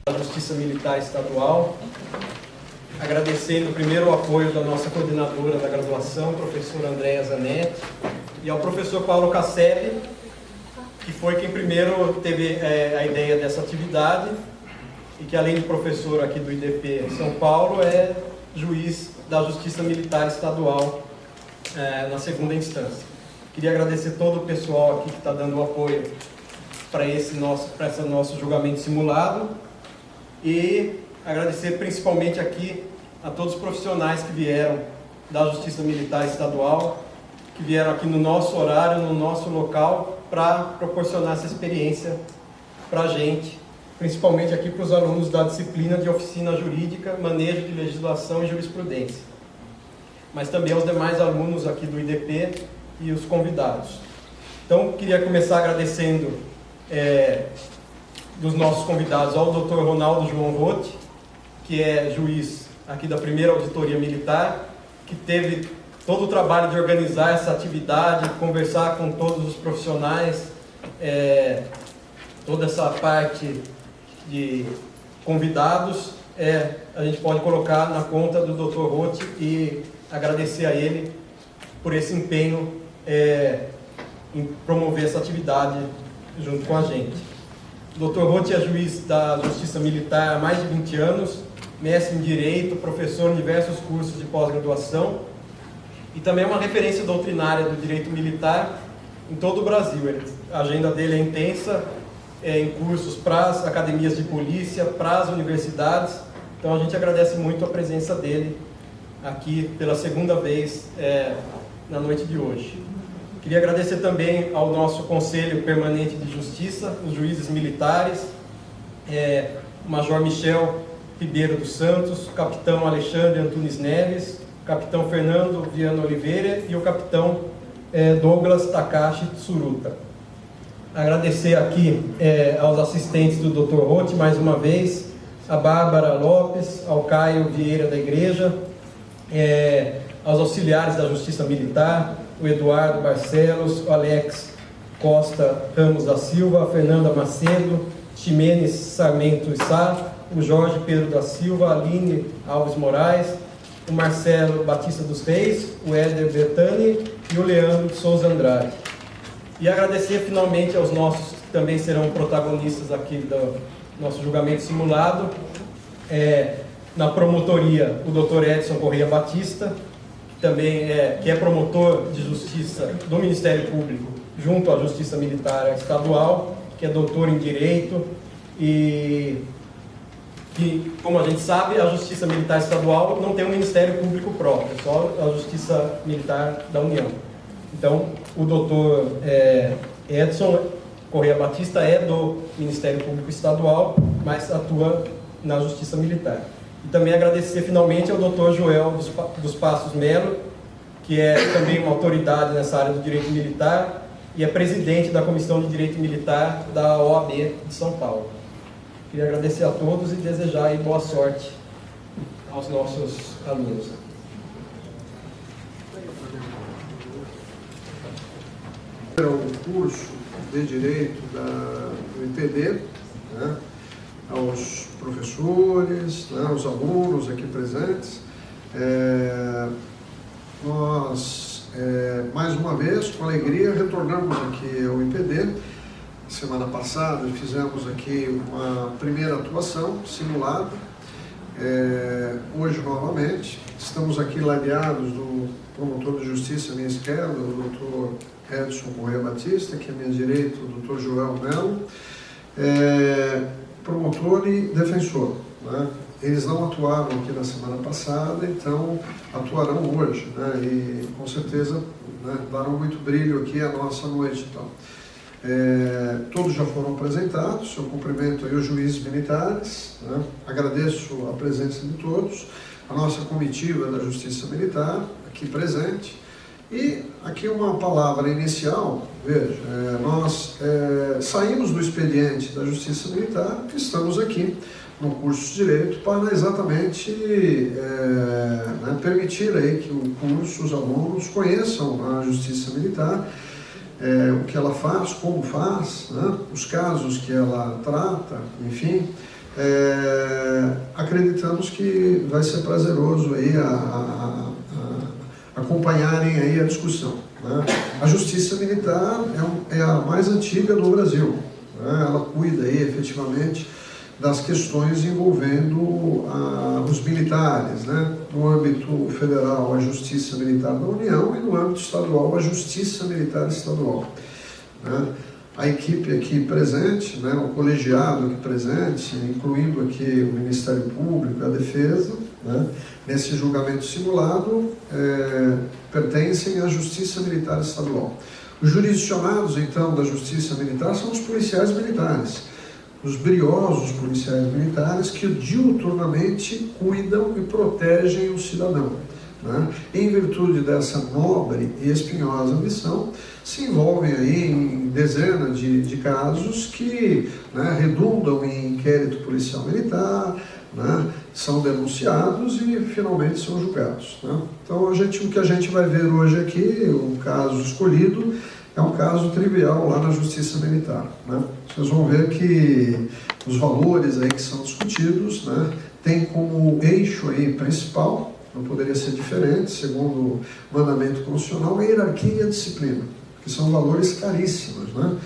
da Justiça Militar Estadual, agradecendo primeiro o apoio da nossa coordenadora da graduação, professora Andréa Zanetti, e ao professor Paulo Cassebe, que foi quem primeiro teve a ideia dessa atividade e que, além de professor aqui do IDP São Paulo, é juiz da Justiça Militar Estadual na segunda instância. Queria agradecer todo o pessoal aqui que está dando o apoio para esse nosso julgamento simulado e agradecer principalmente aqui a todos os profissionais que vieram da Justiça Militar Estadual, que vieram aqui no nosso horário, no nosso local, para proporcionar essa experiência para a gente, principalmente aqui para os alunos da disciplina de Oficina Jurídica, Manejo de Legislação e Jurisprudência, mas também aos demais alunos aqui do IDP e os convidados. Então, queria começar agradecendo dos nossos convidados ao Dr. Ronaldo João Roth, que é juiz aqui da primeira Auditoria Militar, que teve todo o trabalho de organizar essa atividade, conversar com todos os profissionais, toda essa parte de convidados, a gente pode colocar na conta do Dr. Roth e agradecer a ele por esse empenho em promover essa atividade junto com a gente. O Dr. Roth é juiz da Justiça Militar há mais de 20 anos, mestre em Direito, professor em diversos cursos de pós-graduação e também é uma referência doutrinária do direito militar em todo o Brasil. A agenda dele é intensa, em cursos para as academias de polícia, para as universidades. Então a gente agradece muito a presença dele aqui pela segunda vez na noite de hoje. Queria agradecer também ao nosso Conselho Permanente de Justiça, os juízes militares, o Major Michel Ribeiro dos Santos, o Capitão Alexandre Antunes Neves, o Capitão Fernando Viana Oliveira e o Capitão Douglas Takashi Tsuruta. Agradecer aqui aos assistentes do Dr. Roth, mais uma vez, a Bárbara Lopes, ao Caio Vieira da Igreja, aos auxiliares da Justiça Militar, o Eduardo Barcelos, o Alex Costa Ramos da Silva, a Fernanda Macedo, Ximenes Sarmento Sá, o Jorge Pedro da Silva, a Aline Alves Moraes, o Marcelo Batista dos Reis, o Éder Bertani e o Leandro de Souza Andrade. E agradecer finalmente aos nossos que também serão protagonistas aqui do nosso julgamento simulado, na promotoria, o Dr. Edson Correia Batista, também que é promotor de justiça do Ministério Público junto à Justiça Militar Estadual, que é doutor em Direito e que, como a gente sabe, a Justiça Militar Estadual não tem um Ministério Público próprio, é só a Justiça Militar da União. Então, o doutor Edson Correia Batista é do Ministério Público Estadual, mas atua na Justiça Militar. E também agradecer finalmente ao Dr. Joel dos Passos Melo, que é também uma autoridade nessa área do direito militar e é presidente da Comissão de Direito Militar da OAB de São Paulo. Queria agradecer a todos e desejar aí boa sorte aos nossos alunos. O curso de Direito do IPD, né? Aos professores, né, aos alunos aqui presentes. Nós, mais uma vez, com alegria, retornamos aqui ao IPD. Semana passada fizemos aqui uma primeira atuação simulada. Hoje, novamente, estamos aqui ladeados do promotor de justiça à minha esquerda, o Dr. Edson Correia Batista, que à minha direita, o Dr. Joel Melo, promotor e defensor, né? Eles não atuaram aqui na semana passada, então atuarão hoje, né? E com certeza, né, darão muito brilho aqui à nossa noite. Então, todos já foram apresentados. Eu cumprimento aí os juízes militares, né? Agradeço a presença de todos, a nossa comitiva da Justiça Militar aqui presente. E aqui uma palavra inicial. Veja, nós saímos do expediente da Justiça Militar e estamos aqui no curso de Direito para exatamente permitir aí que o curso, os alunos conheçam a Justiça Militar, o que ela faz, como faz, né? Os casos que ela trata, enfim, acreditamos que vai ser prazeroso aí acompanharem aí a discussão, né? A Justiça Militar é a mais antiga do Brasil, né? Ela cuida aí efetivamente das questões envolvendo os militares, né? No âmbito federal, a Justiça Militar da União, e no âmbito estadual, a Justiça Militar Estadual, né? A equipe aqui presente, né, o colegiado aqui presente, incluindo aqui o Ministério Público, a Defesa, né, nesse julgamento simulado, pertencem à Justiça Militar Estadual. Os jurisdicionados, então, da Justiça Militar são os policiais militares, os briosos policiais militares que diuturnamente cuidam e protegem o cidadão, né? Em virtude dessa nobre e espinhosa missão, se envolvem aí em dezenas de casos que, né, redundam em inquérito policial militar, né, são denunciados e finalmente são julgados, né? Então o que a gente vai ver hoje aqui, o caso escolhido, é um caso trivial lá na Justiça Militar, né? Vocês vão ver que os valores aí que são discutidos, né, tem como eixo aí principal, não poderia ser diferente, segundo o mandamento constitucional, a hierarquia e a disciplina, que são valores caríssimos, né?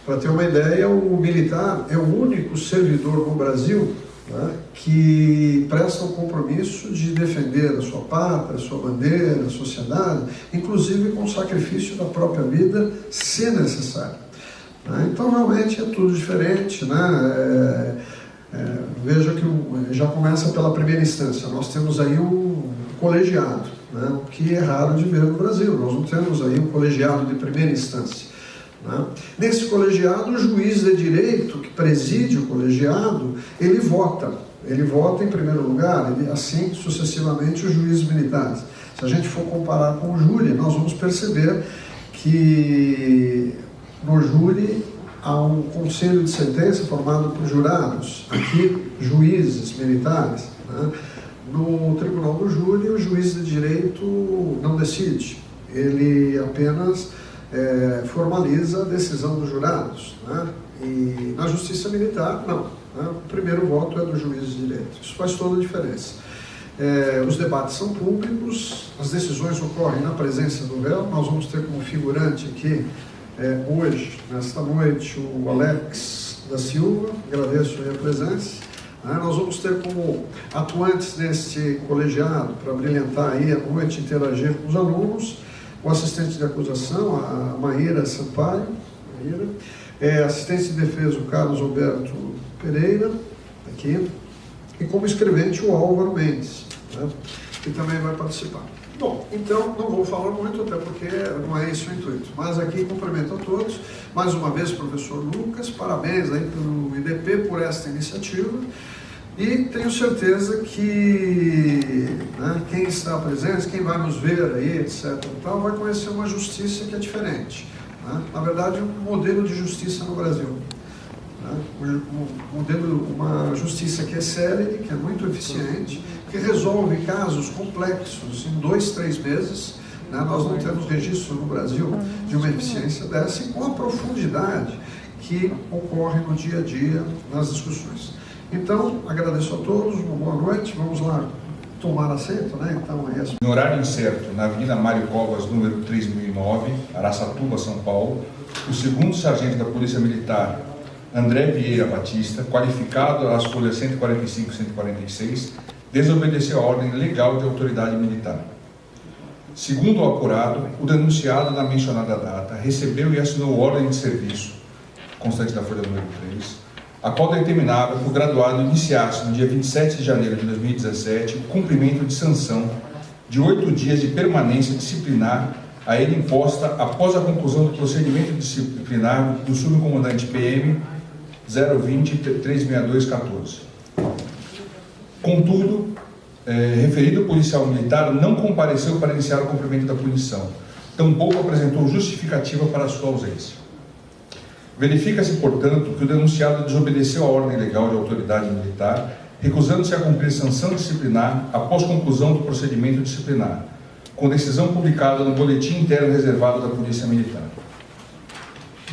Para ter uma ideia, o militar é o único servidor no Brasil, né, que presta um compromisso de defender a sua pátria, a sua bandeira, a sociedade, inclusive com o sacrifício da própria vida, se necessário, né? Então, realmente, é tudo diferente, né? Veja que já começa pela primeira instância. Nós temos aí um colegiado, né, o que é raro de ver no Brasil. Nós não temos aí um colegiado de primeira instância, né? Nesse colegiado, o juiz de direito que preside o colegiado, ele vota em primeiro lugar, assim sucessivamente os juízes militares. Se a gente for comparar com o júri, nós vamos perceber que no júri há um conselho de sentença formado por jurados, aqui juízes militares, né? No tribunal do júri, o juiz de direito não decide, ele apenas formaliza a decisão dos jurados, né? E na Justiça Militar, não, né? O primeiro voto é do juiz de direito. Isso faz toda a diferença. Os debates são públicos, as decisões ocorrem na presença do réu. Nós vamos ter como figurante aqui, hoje, nesta noite, o Alex da Silva, agradeço a presença. Nós vamos ter como atuantes neste colegiado, para brilhantar aí a noite, interagir com os alunos, o assistente de acusação, a Maíra Sampaio, assistente de defesa, o Carlos Alberto Pereira, aqui, e como escrevente, o Álvaro Mendes, né, que também vai participar. Bom, então não vou falar muito, até porque não é esse o intuito, mas aqui cumprimento a todos, mais uma vez, professor Lucas, parabéns aí pelo IDP, por esta iniciativa, e tenho certeza que, né, quem está presente, quem vai nos ver aí, etc., tal, vai conhecer uma justiça que é diferente, né? Na verdade, um modelo de justiça no Brasil, né? Uma justiça que é célere, que é muito eficiente, que resolve casos complexos em 2, 3 meses, né? Nós não temos registro no Brasil de uma eficiência dessa, e com a profundidade que ocorre no dia a dia nas discussões. Então, agradeço a todos, uma boa noite, vamos lá tomar assento, né? Então, No horário incerto, na Avenida Mário Covas, número 3009, Araçatuba, São Paulo, o segundo sargento da Polícia Militar, André Vieira Batista, qualificado às folhas 145 e 146, desobedeceu a ordem legal de autoridade militar. Segundo o apurado, o denunciado na mencionada data recebeu e assinou ordem de serviço, constante da folha número 3, a qual determinava que o graduado iniciasse no dia 27 de janeiro de 2017 o cumprimento de sanção de 8 dias de permanência disciplinar a ele imposta após a conclusão do procedimento disciplinar do subcomandante PM 020-36214. Contudo, referido policial militar não compareceu para iniciar o cumprimento da punição, tampouco apresentou justificativa para a sua ausência. Verifica-se, portanto, que o denunciado desobedeceu a ordem legal de autoridade militar, recusando-se a cumprir sanção disciplinar após conclusão do procedimento disciplinar, com decisão publicada no Boletim Interno Reservado da Polícia Militar.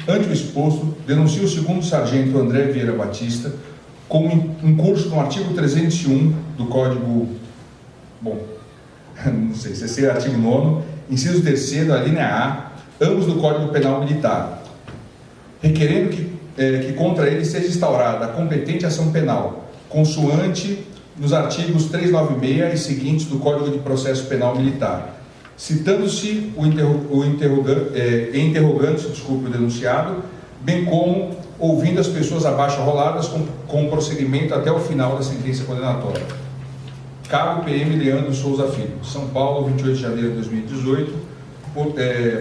Ante o exposto, denuncia o segundo sargento André Vieira Batista com um curso no artigo 301 do Código, não sei se esse é o artigo 9º, inciso 3º, a linha A, ambos do Código Penal Militar, requerendo que contra ele seja instaurada a competente ação penal, consoante nos artigos 396 e seguintes do Código de Processo Penal Militar, citando-se interrogando-se o denunciado, bem como ouvindo as pessoas abaixo roladas com prosseguimento até o final da sentença condenatória. Cabo PM Leandro Souza Filho, São Paulo, 28 de janeiro de 2018,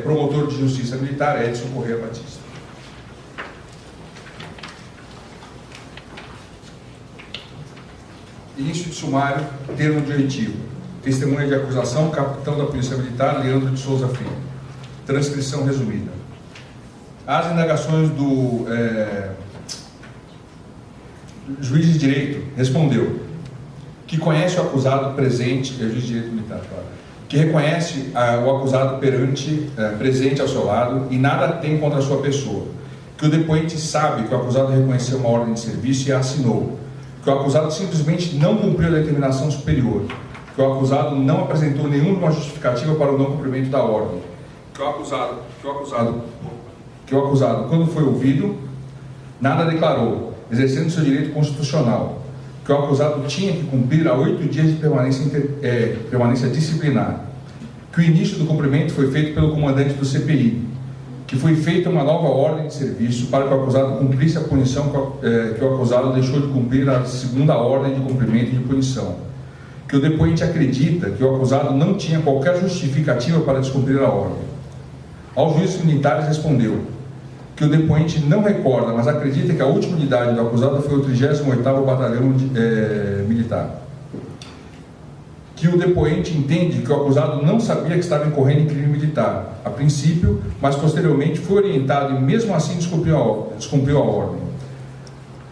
promotor de Justiça Militar Edson Corrêa Batista. Início de sumário, termo de oitivo. Testemunha de acusação, capitão da Polícia Militar, Leandro de Souza Filho. Transcrição resumida. As indagações do juiz de direito respondeu que conhece o acusado presente, juiz de direito militar, claro, que reconhece o acusado presente ao seu lado e nada tem contra a sua pessoa, que o depoente sabe que o acusado reconheceu uma ordem de serviço e a assinou, que o acusado simplesmente não cumpriu a determinação superior, que o acusado não apresentou nenhuma justificativa para o não cumprimento da ordem, que o acusado, quando foi ouvido, nada declarou, exercendo seu direito constitucional, que o acusado tinha que cumprir a 8 dias de permanência disciplinar, que o início do cumprimento foi feito pelo comandante do CPI, que foi feita uma nova ordem de serviço para que o acusado cumprisse a punição que o acusado deixou de cumprir a segunda ordem de cumprimento de punição, que o depoente acredita que o acusado não tinha qualquer justificativa para descumprir a ordem. Aos juízes militares respondeu que o depoente não recorda, mas acredita que a última unidade do acusado foi o 38º Batalhão Militar. Que o depoente entende que o acusado não sabia que estava incorrendo em crime militar, a princípio, mas posteriormente foi orientado e mesmo assim descumpriu a ordem.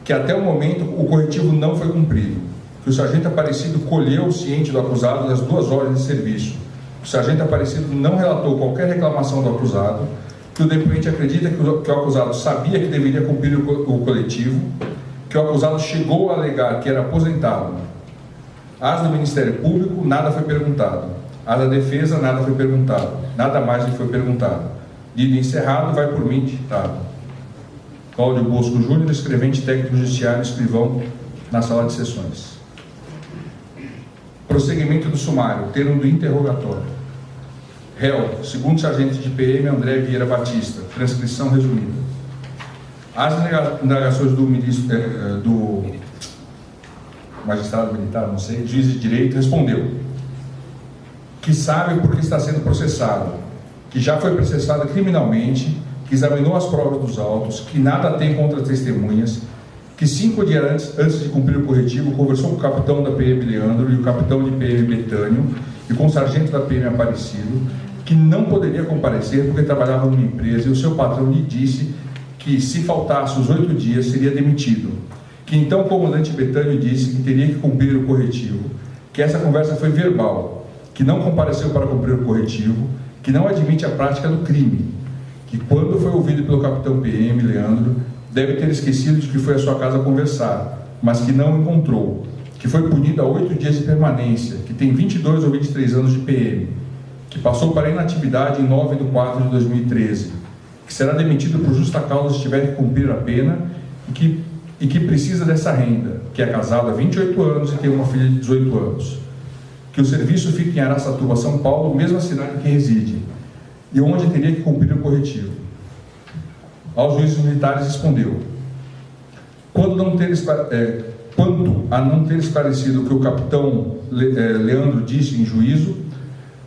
Que até o momento o corretivo não foi cumprido. Que o sargento Aparecido colheu ciente do acusado das 2 ordens de serviço. O sargento Aparecido não relatou qualquer reclamação do acusado, que o depoente acredita que o acusado sabia que deveria cumprir o coletivo, que o acusado chegou a alegar que era aposentado. As do Ministério Público, nada foi perguntado. As da Defesa, nada foi perguntado. Nada mais lhe foi perguntado. Lido encerrado, vai por mim ditado. Cláudio Bosco Júnior, escrevente técnico judiciário, escrivão na sala de sessões. Prosseguimento do sumário, termo do interrogatório. Réu, segundo sargento de PM, André Vieira Batista. Transcrição resumida. As indagações do magistrado militar, não sei, juiz de direito, respondeu que sabe porque está sendo processado, que já foi processado criminalmente, que examinou as provas dos autos, que nada tem contra testemunhas, que 5 dias antes de cumprir o corretivo conversou com o capitão da PM Leandro e o capitão de PM Betânio e com o sargento da PM Aparecido, que não poderia comparecer porque trabalhava numa empresa e o seu patrão lhe disse que se faltasse os 8 dias seria demitido, que então o comandante Betânio disse que teria que cumprir o corretivo, que essa conversa foi verbal, que não compareceu para cumprir o corretivo, que não admite a prática do crime, que quando foi ouvido pelo capitão PM Leandro, deve ter esquecido de que foi à sua casa conversar, mas que não encontrou, que foi punido a 8 dias de permanência, que tem 22 ou 23 anos de PM, que passou para inatividade em 9/4/2013, que será demitido por justa causa se tiver que cumprir a pena e que precisa dessa renda, que é casado há 28 anos e tem uma filha de 18 anos, que o serviço fica em Araçatuba, São Paulo, mesma cidade em que reside, e onde teria que cumprir o corretivo. Aos juízes militares respondeu: quanto a não ter esclarecido o que o capitão Leandro disse em juízo,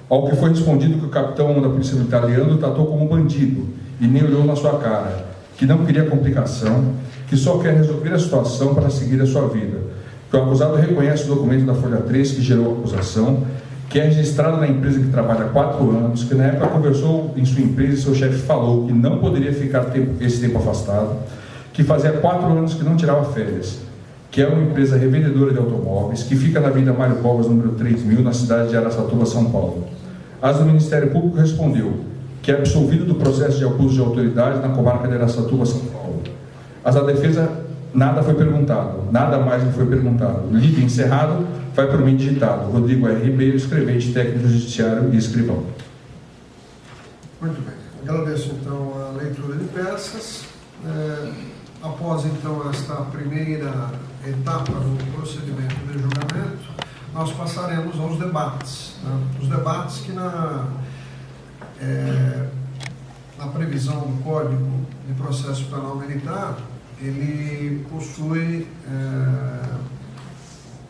ao que foi respondido que o capitão da Polícia Militar Leandro tratou como bandido e nem olhou na sua cara, que não queria complicação, que só quer resolver a situação para seguir a sua vida, que o acusado reconhece o documento da Folha 3 que gerou a acusação, que é registrado na empresa que trabalha há 4 anos, que na época conversou em sua empresa e seu chefe falou que não poderia ficar esse tempo afastado, que fazia 4 anos que não tirava férias, que é uma empresa revendedora de automóveis, que fica na Avenida Mário Covas, número 3000, na cidade de Araçatuba, São Paulo. As do Ministério Público respondeu que é absolvido do processo de abuso de autoridade na comarca de Araçatuba, São Paulo. As da Defesa Nada foi perguntado, nada mais me foi perguntado. Lido encerrado, vai por mim digitado. Rodrigo R. Ribeiro, escrevente técnico do Judiciário e escrivão. Muito bem. Agradeço, então, a leitura de peças. Após, então, esta primeira etapa do procedimento de julgamento, nós passaremos aos debates. Né? Os debates que, na previsão do Código de Processo Penal Militar, ele possui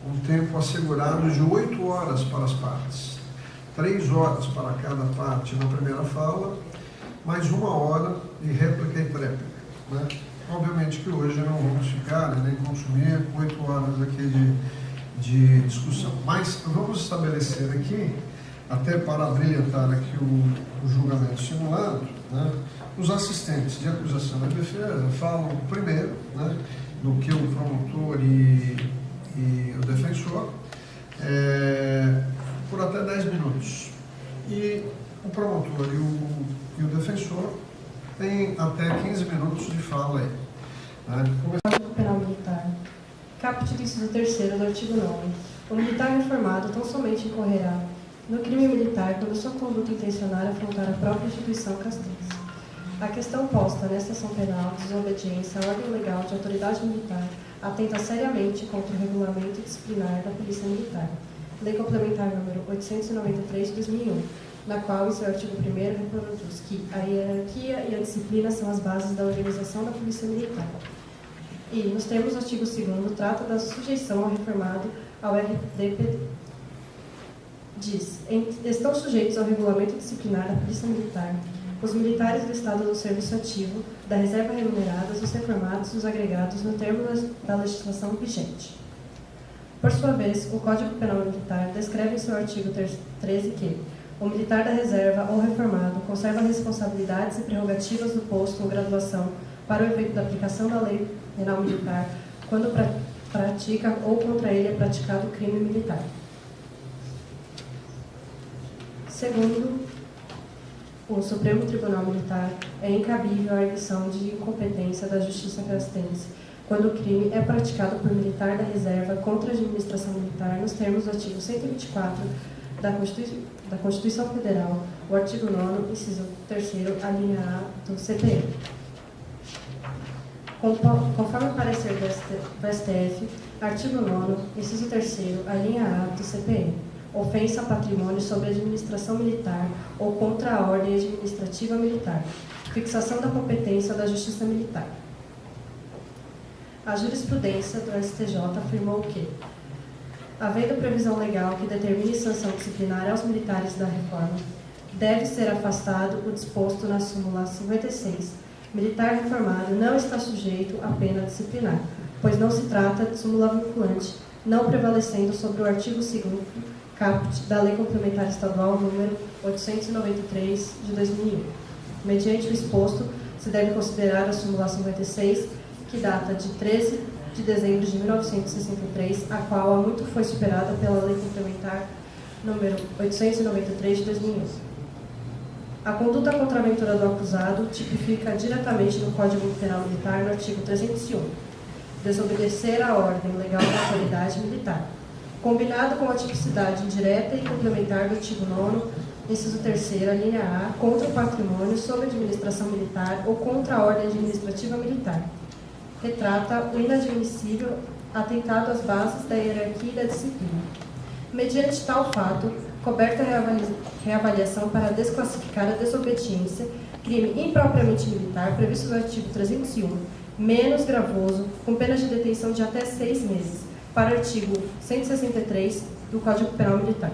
um tempo assegurado de 8 horas para as partes, 3 horas para cada parte na primeira fala, mais 1 hora de réplica e tréplica. Né? Obviamente que hoje não vamos ficar, nem consumir 8 horas aqui de discussão, mas vamos estabelecer aqui, até para brilhantar aqui o julgamento simulado, né? Os assistentes de acusação e defesa falam primeiro, né, do que o promotor e o defensor, por até 10 minutos. E o promotor e o defensor têm até 15 minutos de fala aí. Né? Código Penal Militar. Caput do inciso 3º do artigo 9. O militar reformado tão somente incorrerá no crime militar quando sua conduta intencional afrontar a própria instituição castrense. A questão posta nesta ação penal de desobediência à ordem legal de autoridade militar atenta seriamente contra o regulamento disciplinar da Polícia Militar, Lei Complementar número 893 de 2001, na qual, em seu artigo 1º, reproduz que a hierarquia e a disciplina são as bases da organização da Polícia Militar. E, nos termos do artigo 2º, trata da sujeição ao reformado ao RDP. Diz: estão sujeitos ao regulamento disciplinar da Polícia Militar os militares do estado do serviço ativo, da reserva remuneradas, os reformados e os agregados no termo da legislação vigente. Por sua vez, o Código Penal Militar descreve em seu artigo 13 que o militar da reserva ou reformado conserva responsabilidades e prerrogativas do posto ou graduação para o efeito da aplicação da lei penal militar quando pratica ou contra ele é praticado crime militar. Segundo o Supremo Tribunal Militar, é incabível a arguição de incompetência da Justiça castrense quando o crime é praticado por militar da reserva contra a administração militar nos termos do artigo 124 da Constituição Federal, o artigo 9º, inciso 3º, a linha A do CPM. Conforme o parecer do STF, artigo 9º, inciso 3º, a linha A do CPM. Ofensa a patrimônio sobre a administração militar ou contra a ordem administrativa militar. Fixação da competência da Justiça Militar. A jurisprudência do STJ afirmou que, havendo previsão legal que determine sanção disciplinar aos militares da reforma, deve ser afastado o disposto na súmula 56. Militar reformado não está sujeito a pena disciplinar, pois não se trata de súmula vinculante, não prevalecendo sobre o artigo 2º caput da Lei Complementar Estadual número 893 de 2001. Mediante o exposto, se deve considerar a súmula 56, que data de 13 de dezembro de 1963, a qual há muito foi superada pela Lei Complementar número 893 de 2001. A conduta contra a aventura do acusado tipifica diretamente no Código Penal Militar no artigo 301, desobedecer à ordem legal da autoridade militar, combinado com a tipicidade indireta e complementar do artigo 9º, inciso 3º, linha A, contra o patrimônio sob administração militar ou contra a ordem administrativa militar. Retrata o inadmissível atentado às bases da hierarquia e da disciplina. Mediante tal fato, coberta a reavaliação para desclassificar a desobediência, crime impropriamente militar, previsto no artigo 301, menos gravoso, com pena de detenção de até 6 meses, para o artigo 163 do Código Penal Militar.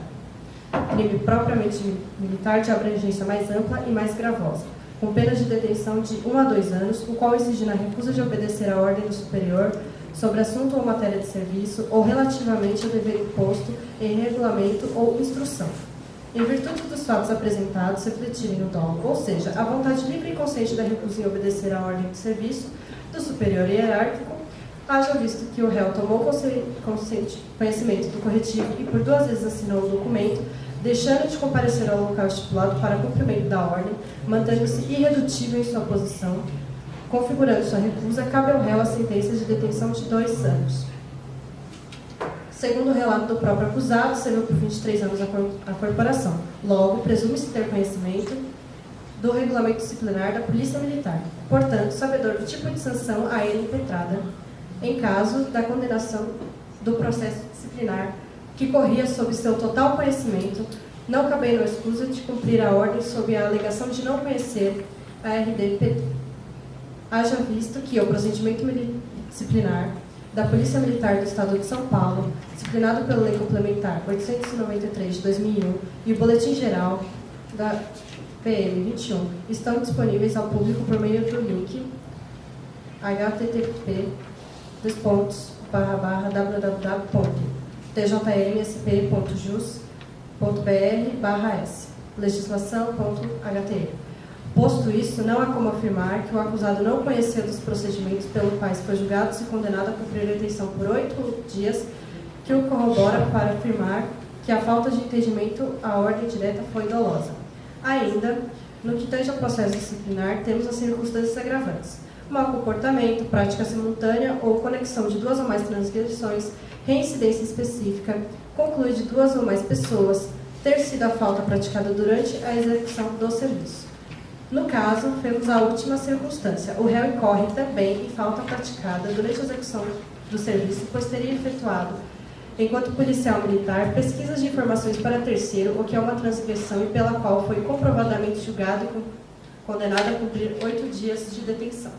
Crime propriamente militar de abrangência mais ampla e mais gravosa, com pena de detenção de 1 a 2 anos, o qual incide na recusa de obedecer à ordem do superior sobre assunto ou matéria de serviço ou relativamente ao dever imposto em regulamento ou instrução, em virtude dos fatos apresentados refletirem no dolo, ou seja, a vontade livre e consciente da recusa em obedecer à ordem de serviço do superior hierárquico, haja visto que o réu tomou conhecimento do corretivo e por 2 vezes assinou o documento, deixando de comparecer ao local estipulado para cumprimento da ordem, mantendo-se irredutível em sua posição, Configurando sua recusa, cabe ao réu a sentença de detenção de 2 anos. Segundo o relato do próprio acusado, serviu por 23 anos a corporação. Logo, presume-se ter conhecimento do regulamento disciplinar da Polícia Militar. Portanto, sabedor do tipo de sanção a ele impetrada, em caso da condenação do processo disciplinar, que corria sob seu total conhecimento, não cabendo a escusa de cumprir a ordem sob a alegação de não conhecer a RDP. Haja visto que o procedimento disciplinar da Polícia Militar do Estado de São Paulo, disciplinado pela Lei Complementar 893 de 2001 e o Boletim Geral da PM 21, estão disponíveis ao público por meio do link http://www.tjlmsp.jus.br/s legislação.htm. Posto isso, não há como afirmar que o acusado não conheceu dos procedimentos pelo quais foi julgado e condenado a cumprir a detenção por 8 dias, que o corrobora para afirmar que a falta de entendimento à ordem direta foi dolosa. Ainda, no que tange ao processo disciplinar, temos as circunstâncias agravantes: mau comportamento, prática simultânea ou conexão de 2 ou mais transgressões, reincidência específica, conclui de 2 ou mais pessoas, ter sido a falta praticada durante a execução do serviço. No caso, vemos a última circunstância. O réu incorre também em falta praticada durante a execução do serviço, pois teria efetuado, enquanto policial militar, pesquisas de informações para terceiro, o que é uma transgressão e pela qual foi comprovadamente julgado e condenado a cumprir 8 dias de detenção.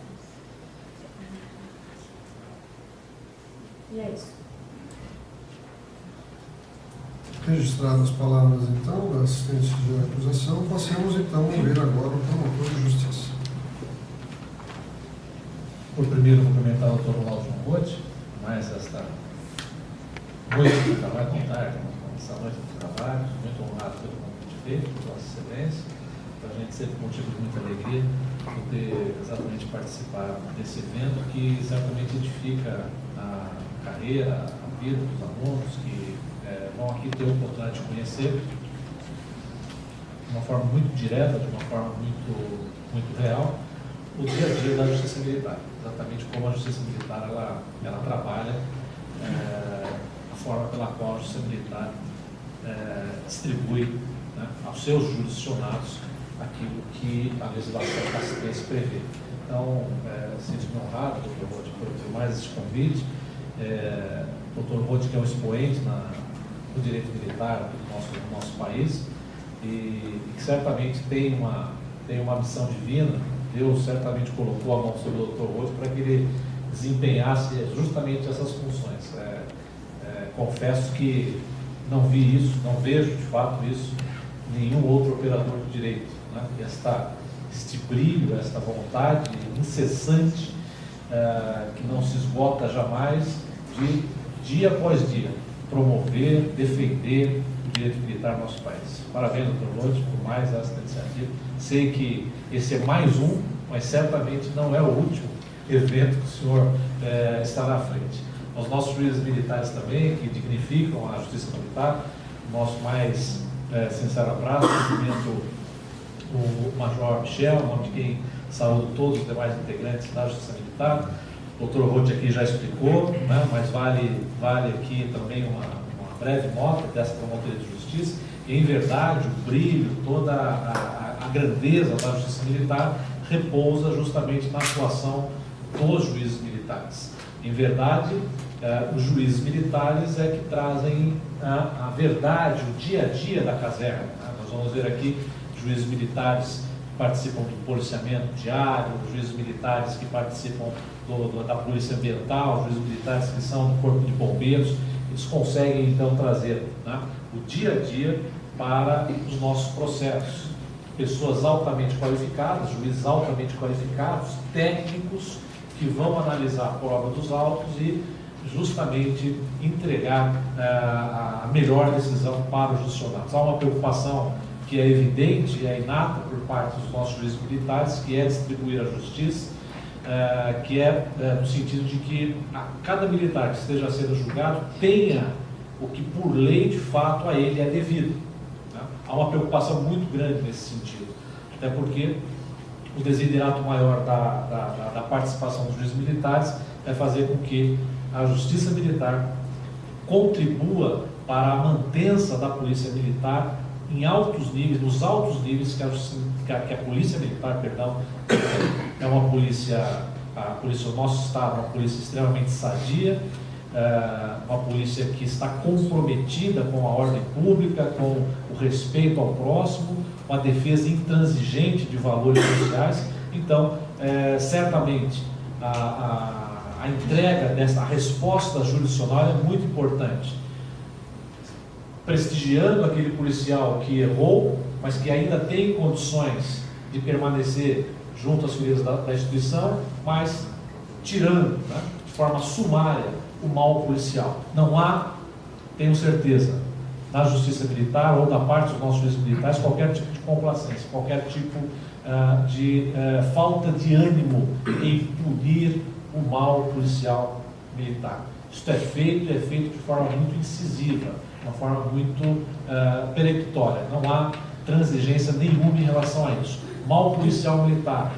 E é isso. Registradas as palavras, então, da assistente de acusação, passemos, então, a ouvir agora o promotor de justiça. Por primeiro, cumprimentar o Dr. Ronaldo João Rotti, mais esta noite de trabalho, essa noite de trabalho, muito honrado pelo convite feito, por Vossa Excelência. Para a gente sempre motivo de muita alegria poder exatamente participar desse evento que certamente edifica a carreira, a vida dos alunos que vão aqui ter a oportunidade de conhecer de uma forma muito direta, de uma forma muito real, o dia a dia da Justiça Militar, exatamente como a Justiça Militar ela trabalha, a forma pela qual a Justiça Militar distribui, né, aos seus jurisdicionados aquilo que a legislação castrense prevê. Então, sinto-me honrado, Dr. Rotti, por ter mais esse convite. Dr. Rotti, que é um expoente do direito militar do nosso país e que certamente tem uma missão divina. Deus certamente colocou a mão sobre o Dr. Rotti para que ele desempenhasse justamente essas funções. Confesso que não vi isso, não vejo de fato isso em nenhum outro operador do direito, né? Este brilho, esta vontade incessante, que não se esgota jamais, de dia após dia promover, defender o direito militar no nosso país. Parabéns, Dr. Rotti, por mais esta iniciativa. Sei que esse é mais um, mas certamente não é o último evento que o senhor está na frente. Aos nossos juízes militares também, que dignificam a Justiça Militar, nosso mais sincero abraço, cumprimento o Major Michel, em nome de quem saúdo todos os demais integrantes da Justiça Militar. O Dr. Rotti aqui já explicou, né, mas vale aqui também uma breve nota dessa promotoria de justiça. E, em verdade, o brilho, toda a grandeza da Justiça Militar repousa justamente na atuação dos juízes militares. Em verdade, os juízes militares é que trazem a verdade, o dia a dia da caserna. Né? Nós vamos ver aqui juízes militares que participam do policiamento diário, juízes militares que participam da polícia ambiental, juízes militares que são do corpo de bombeiros. Eles conseguem então trazer, né, o dia a dia para os nossos processos. Pessoas altamente qualificadas, juízes altamente qualificados, técnicos que vão analisar a prova dos autos e justamente entregar a melhor decisão para os jurisdicionados. Há uma preocupação que é evidente e é inata por parte dos nossos juízes militares, que é distribuir a justiça, que é no sentido de que cada militar que esteja sendo julgado tenha o que por lei de fato a ele é devido. Né? Há uma preocupação muito grande nesse sentido, até porque o desiderato maior da participação dos juízes militares é fazer com que a Justiça Militar contribua para a manutenção da Polícia Militar em altos níveis, nos altos níveis que a Polícia Militar, perdão, é uma polícia, o nosso Estado é uma polícia extremamente sadia, uma polícia que está comprometida com a ordem pública, com o respeito ao próximo, uma defesa intransigente de valores sociais. Então, certamente, a entrega a resposta jurisdicional é muito importante, prestigiando aquele policial que errou, mas que ainda tem condições de permanecer junto às fileiras da instituição, mas tirando, né, de forma sumária o mal policial. Não há, tenho certeza, na Justiça Militar ou da parte dos nossos juízes militares, qualquer tipo de complacência, qualquer tipo de falta de ânimo em punir o mal policial militar. Isso é feito de forma muito incisiva, uma forma muito peremptória. Não há transigência nenhuma em relação a isso. Mal policial militar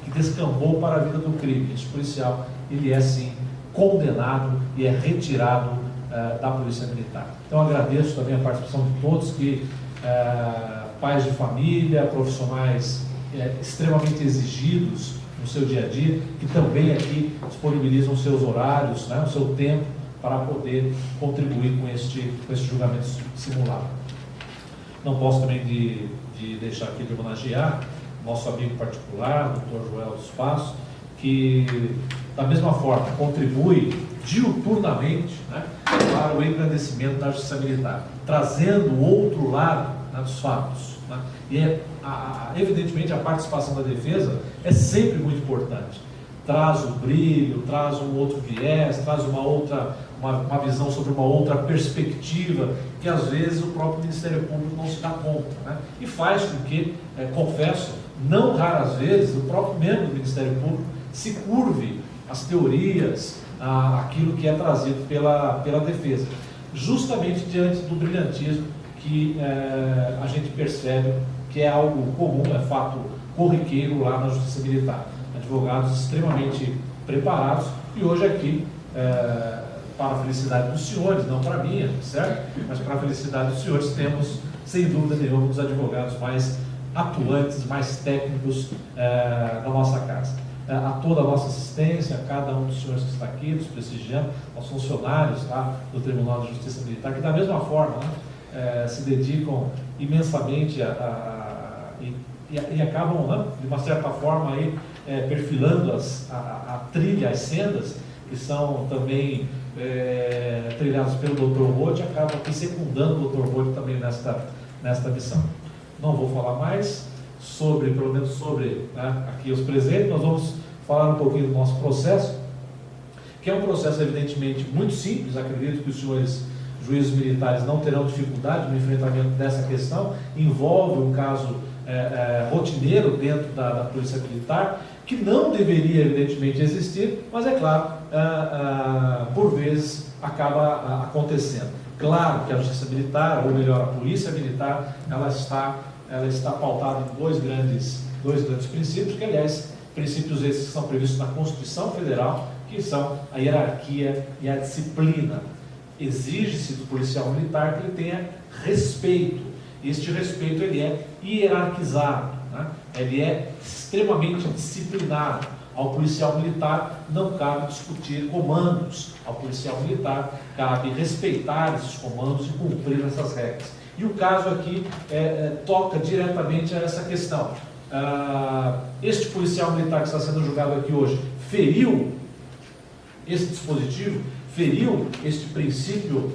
que descambou para a vida do crime, esse policial, ele é sim condenado e é retirado da Polícia Militar. Então agradeço também a participação de todos que, pais de família, profissionais extremamente exigidos no seu dia a dia, que também aqui disponibilizam os seus horários, né, o seu tempo para poder contribuir com este julgamento simulado. Não posso também de deixar aqui de homenagear nosso amigo particular, Dr. Joel dos Passos, que da mesma forma contribui diuturnamente, né, para o engrandecimento da Justiça Militar, trazendo o outro lado, né, dos fatos, né, e evidentemente a participação da defesa é sempre muito importante, traz o brilho, traz um outro viés, traz uma visão sobre uma outra perspectiva que às vezes o próprio Ministério Público não se dá conta, né, e faz com que, confesso, não raras vezes o próprio membro do Ministério Público se curve às teorias, aquilo que é trazido pela defesa, justamente diante do brilhantismo que a gente percebe que é algo comum, é fato corriqueiro lá na Justiça Militar. Advogados extremamente preparados, e hoje aqui, para a felicidade dos senhores, não para a minha, certo? Mas para a felicidade dos senhores, temos, sem dúvida nenhuma, um dos advogados mais atuantes, mais técnicos da nossa casa. A toda a nossa assistência, a cada um dos senhores que está aqui, nos prestigiando, aos funcionários do Tribunal de Justiça Militar, que da mesma forma, né, se dedicam imensamente e acabam, né, de uma certa forma, aí, perfilando a trilha, as sendas, que são também trilhadas pelo Dr. Roth, acabam aqui secundando o Dr. Roth também nesta missão. Não vou falar mais pelo menos sobre, né, aqui os presentes. Nós vamos falar um pouquinho do nosso processo, que é um processo evidentemente muito simples. Acredito que os senhores juízes militares não terão dificuldade no enfrentamento dessa questão. Envolve um caso rotineiro dentro da Polícia Militar, que não deveria evidentemente existir, mas é claro, por vezes acaba acontecendo. Claro que a Justiça Militar, ou melhor, a Polícia Militar, ela está pautada em dois grandes princípios, que aliás, princípios esses que são previstos na Constituição Federal, que são a hierarquia e a disciplina. Exige-se do policial militar que ele tenha respeito. Este respeito, ele é hierarquizado, né? Ele é extremamente disciplinado. Ao policial militar não cabe discutir comandos, ao policial militar cabe respeitar esses comandos e cumprir essas regras. E o caso aqui toca diretamente a essa questão. Este policial militar que está sendo julgado aqui hoje feriu esse dispositivo, feriu este princípio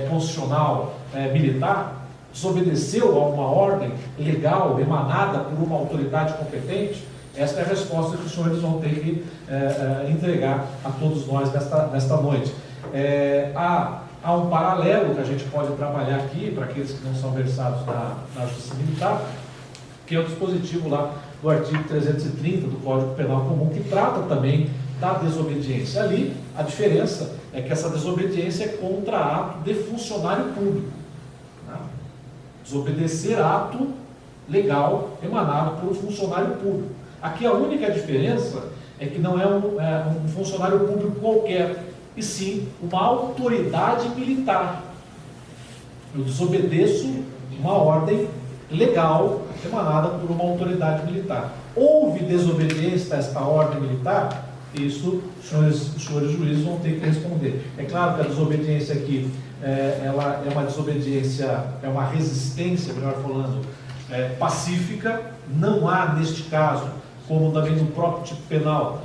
constitucional militar, desobedeceu a uma ordem legal emanada por uma autoridade competente? Esta é a resposta que os senhores vão ter que entregar a todos nós nesta noite. Há um paralelo que a gente pode trabalhar aqui, para aqueles que não são versados na Justiça Militar, que é o dispositivo lá do artigo 330 do Código Penal Comum, que trata também da desobediência. Ali, a diferença é que essa desobediência é contra ato de funcionário público. Né? Desobedecer ato legal emanado por um funcionário público. Aqui a única diferença é que não é um funcionário público qualquer, e sim uma autoridade militar. Eu desobedeço uma ordem legal emanada por uma autoridade militar. Houve desobediência a esta ordem militar? Isso os senhores juízes vão ter que responder. É claro que a desobediência aqui ela é uma desobediência, é uma resistência, melhor falando, pacífica. Não há neste caso, como também no próprio tipo penal,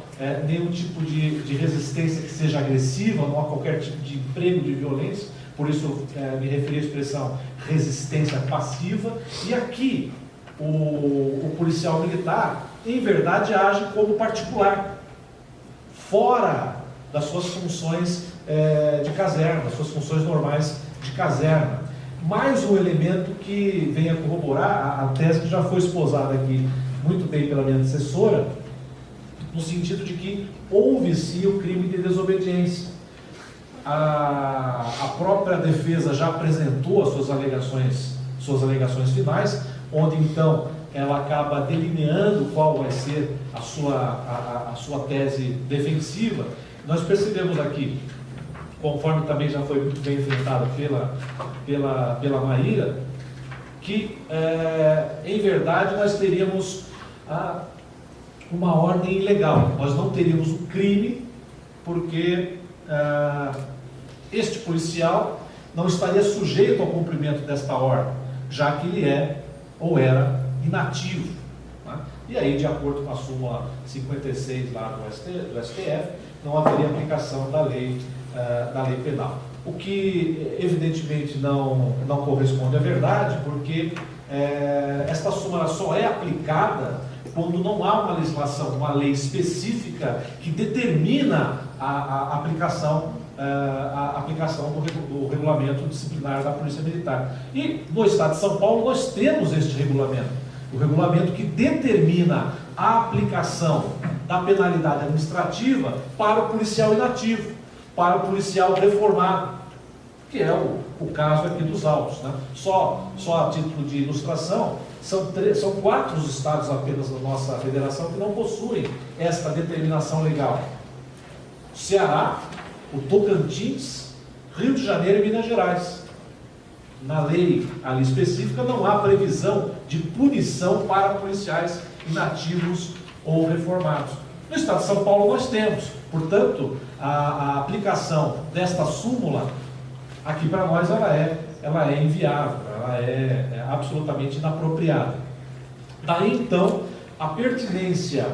nenhum tipo de resistência que seja agressiva, não há qualquer tipo de emprego de violência, por isso me referi à expressão resistência passiva. E aqui o policial militar, em verdade, age como particular, fora das suas funções de caserna, das suas funções normais de caserna. Mais um elemento que vem a corroborar a tese que já foi esposada aqui muito bem pela minha antecessora, no sentido de que houve sim o crime de desobediência. A própria defesa já apresentou as suas alegações finais, onde então ela acaba delineando qual vai ser a sua tese defensiva. Nós percebemos aqui, conforme também já foi muito bem enfrentado pela Maíra, que em verdade nós teríamos uma ordem ilegal, nós não teríamos o crime, porque este policial não estaria sujeito ao cumprimento desta ordem, já que ele ou era inativo, né? E aí, de acordo com a súmula 56 lá do STF, não haveria aplicação da lei penal. O que evidentemente não corresponde à verdade, porque esta súmula só é aplicada quando não há uma legislação, uma lei específica que determina a aplicação do regulamento disciplinar da Polícia Militar. E no Estado de São Paulo nós temos este regulamento, o regulamento que determina a aplicação da penalidade administrativa para o policial inativo, para o policial reformado, que é o caso aqui dos autos, né? Só a título de ilustração, são 4 os estados apenas da nossa federação que não possuem esta determinação legal: Ceará, o Tocantins, Rio de Janeiro e Minas Gerais. Na lei ali específica não há previsão de punição para policiais inativos ou reformados. No Estado de São Paulo nós temos, portanto, a aplicação desta súmula aqui para nós ela é inviável, ela é absolutamente inapropriada. Daí então a pertinência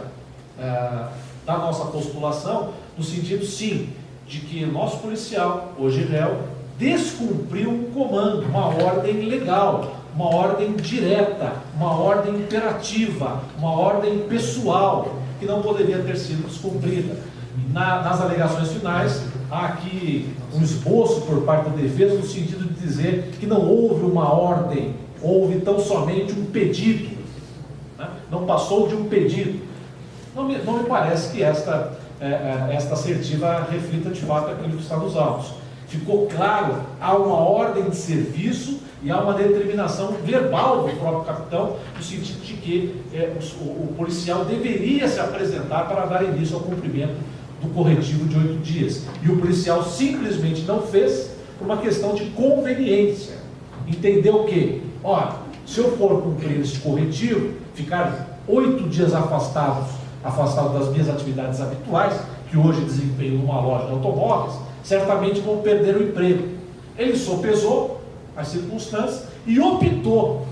da nossa postulação, no sentido sim, de que o nosso policial, hoje réu, descumpriu um comando, uma ordem legal, uma ordem direta, uma ordem imperativa, uma ordem pessoal, que não poderia ter sido descumprida. Nas alegações finais, há aqui um esboço por parte da defesa, no sentido de dizer que não houve uma ordem, houve tão somente um pedido, né? Não passou de um pedido. Não me parece que esta assertiva reflita de fato aquilo que está nos autos. Ficou claro, há uma ordem de serviço e há uma determinação verbal do próprio capitão, no sentido de que o policial deveria se apresentar para dar início ao cumprimento do corretivo de 8 dias. E o policial simplesmente não fez por uma questão de conveniência. Entendeu que, se eu for cumprir esse corretivo, ficar 8 dias afastado das minhas atividades habituais, que hoje desempenho numa loja de automóveis, certamente vou perder o emprego. Ele sopesou as circunstâncias e optou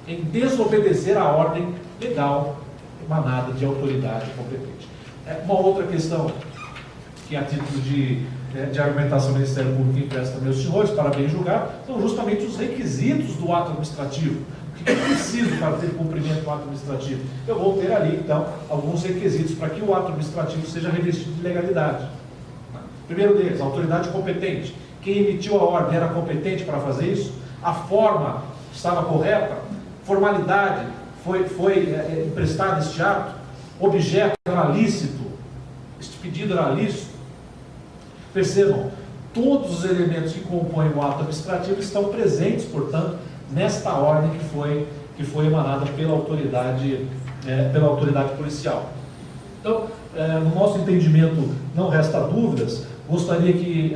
em desobedecer a ordem legal emanada de autoridade competente. Uma outra questão que, a título de argumentação do Ministério Público, empresta meus senhores para bem julgar, são justamente os requisitos do ato administrativo. O que é preciso para ter cumprimento do ato administrativo? Eu vou ter ali, então, alguns requisitos para que o ato administrativo seja revestido de legalidade. Primeiro deles, a autoridade competente. Quem emitiu a ordem era competente para fazer isso? A forma estava correta? Formalidade foi emprestada este ato? Objeto era lícito? Este pedido era lícito? Percebam, todos os elementos que compõem o ato administrativo estão presentes, portanto, nesta ordem que foi que foi emanada pela autoridade policial. Então, no nosso entendimento, não resta dúvidas. Gostaria que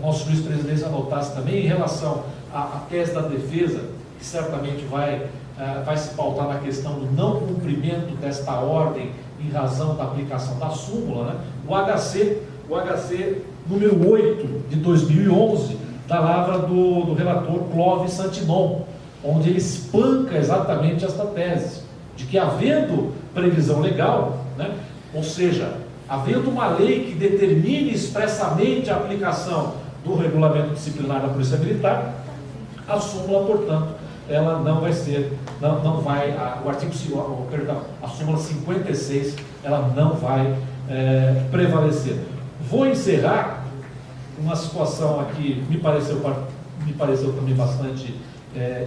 nosso juiz-presidente anotasse também em relação à tese da defesa, que certamente vai se pautar na questão do não cumprimento desta ordem em razão da aplicação da súmula, né? O HC número 8 de 2011, da lavra do relator Clóvis Santinon, onde ele espanca exatamente esta tese, de que havendo previsão legal, né, ou seja, havendo uma lei que determine expressamente a aplicação do regulamento disciplinar da Polícia Militar, a súmula, portanto, ela não vai ser, o artigo, perdão, a súmula 56, ela não vai prevalecer. Vou encerrar uma situação aqui, me pareceu também bastante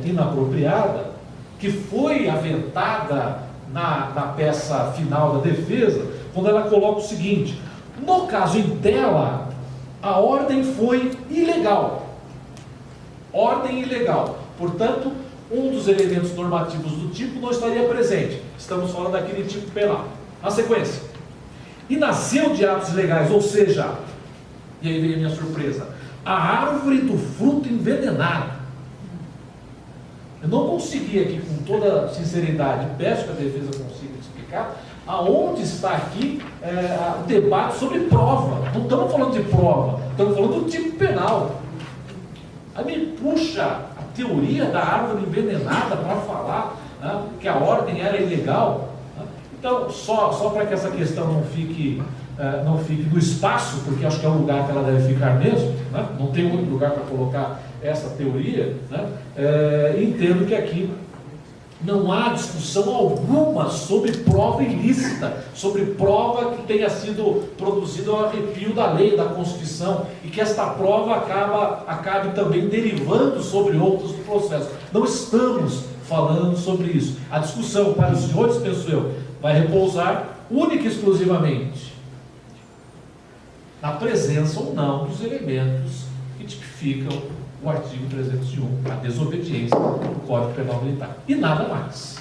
inapropriada, que foi aventada na peça final da defesa, quando ela coloca o seguinte: no caso em tela, a ordem foi ilegal. Ordem ilegal. Portanto, um dos elementos normativos do tipo não estaria presente. Estamos falando daquele tipo penal. Na sequência: e nasceu de atos ilegais, ou seja, e aí vem a minha surpresa, a árvore do fruto envenenado. Eu não consegui aqui, com toda sinceridade, peço que a defesa consiga explicar aonde está aqui o debate sobre prova. Não estamos falando de prova, estamos falando do tipo penal. Aí me puxa a teoria da árvore envenenada para falar, né, que a ordem era ilegal. Né? Então, só para que essa questão não fique no espaço, porque acho que é o lugar que ela deve ficar mesmo, né? Não tem outro lugar para colocar essa teoria, né? Entendo que aqui não há discussão alguma sobre prova ilícita, sobre prova que tenha sido produzida ao arrepio da lei, da Constituição, e que esta prova acabe também derivando sobre outros do processo. Não estamos falando sobre isso. A discussão para os senhores, penso eu, vai repousar única e exclusivamente na presença ou não dos elementos que tipificam o artigo 301, a desobediência do Código Penal Militar. E nada mais.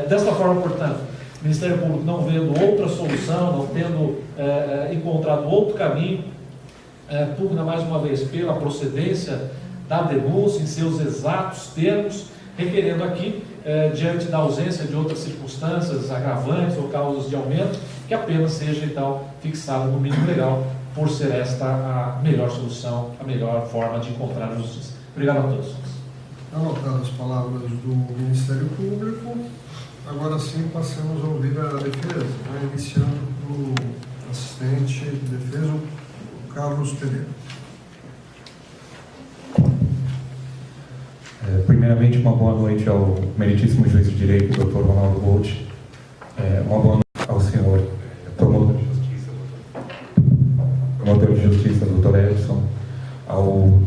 Desta forma, portanto, o Ministério Público, não vendo outra solução, não tendo encontrado outro caminho, pugna mais uma vez pela procedência da denúncia em seus exatos termos, requerendo aqui, diante da ausência de outras circunstâncias agravantes ou causas de aumento, que a pena seja, então, fixada no mínimo legal, por ser esta a melhor solução, a melhor forma de encontrar a justiça. Obrigado a todos. Anotadas as palavras do Ministério Público, agora sim passamos a ouvir a defesa, né? Iniciando o assistente de defesa, o Carlos Pereira. Primeiramente, uma boa noite ao meritíssimo juiz de direito, Dr. Ronaldo Bolt. Uma boa noite ao senhor promotor de justiça, Dr. Edson, ao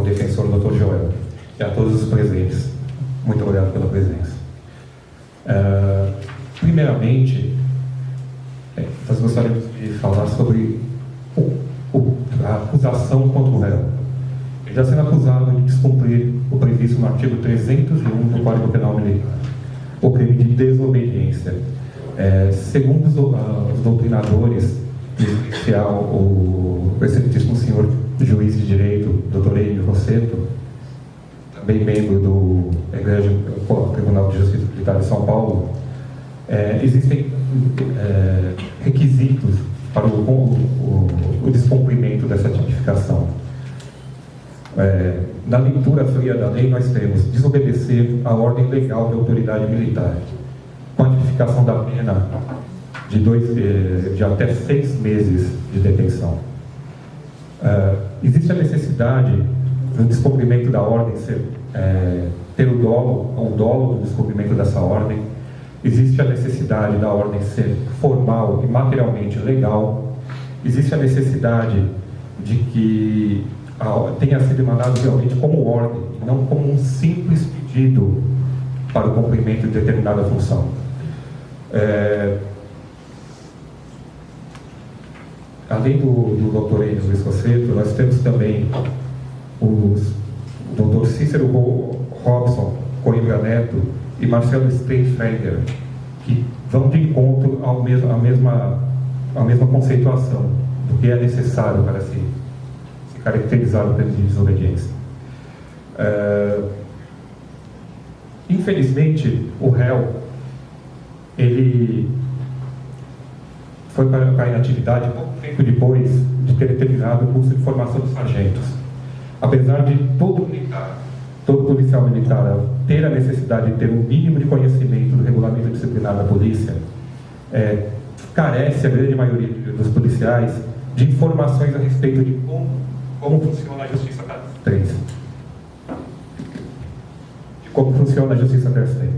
defensor, Dr. Joel, e a todos os presentes. Muito obrigado pela presença. Primeiramente, nós gostaríamos de falar sobre a acusação contra o réu. Ele está sendo acusado de descumprir o previsto no artigo 301 do Código Penal Militar, o crime de desobediência. Segundo os doutrinadores, em especial o excelentíssimo senhor juiz de direito, Dr. Enio Rosseto, também membro do Tribunal de Justiça Militar de São Paulo, existem requisitos para o descumprimento dessa tipificação. Na leitura fria da lei, nós temos desobedecer à ordem legal de autoridade militar, com a tipificação da pena de até 6 meses de detenção. Existe a necessidade do descumprimento da ordem ter o dolo do descumprimento dessa ordem. Existe a necessidade da ordem ser formal e materialmente legal. Existe a necessidade de que tenha sido emanado realmente como ordem, não como um simples pedido para o cumprimento de determinada função. Além do Dr. Enio Luiz Rosseto, nós temos também o Dr. Cícero Robson, Coimbra Neto e Marcelo Steinfeder, que vão de encontro à mesma conceituação do que é necessário para se caracterizar o crime de desobediência. Infelizmente, o réu ele foi para a inatividade pouco tempo depois de ter terminado o curso de formação de sargentos. Apesar de todo policial militar ter a necessidade de ter um mínimo de conhecimento do regulamento disciplinar da polícia, carece a grande maioria dos policiais de informações a respeito de como funciona a justiça castrense. De como funciona a justiça castrense.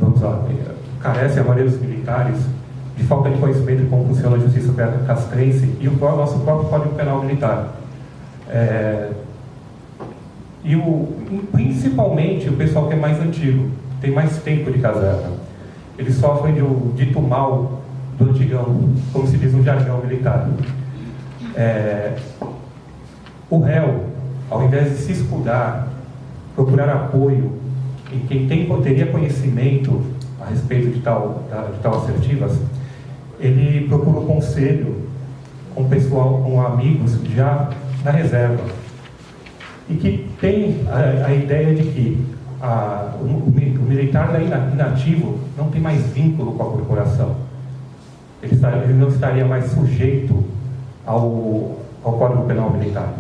Vamos lá. Carece a maioria dos militares de falta de conhecimento de como funciona a justiça castrense e o nosso próprio Código Penal Militar. Principalmente o pessoal que é mais antigo, tem mais tempo de caserna. Eles sofrem de um dito mal do antigão, como se diz no jargão militar. O réu, ao invés de se escudar, procurar apoio em quem teria conhecimento a respeito de tal assertivas, ele procura o conselho com pessoal, com amigos já na reserva, e que tem a ideia de que o militar inativo não tem mais vínculo com a corporação, ele não estaria mais sujeito ao Código Penal Militar.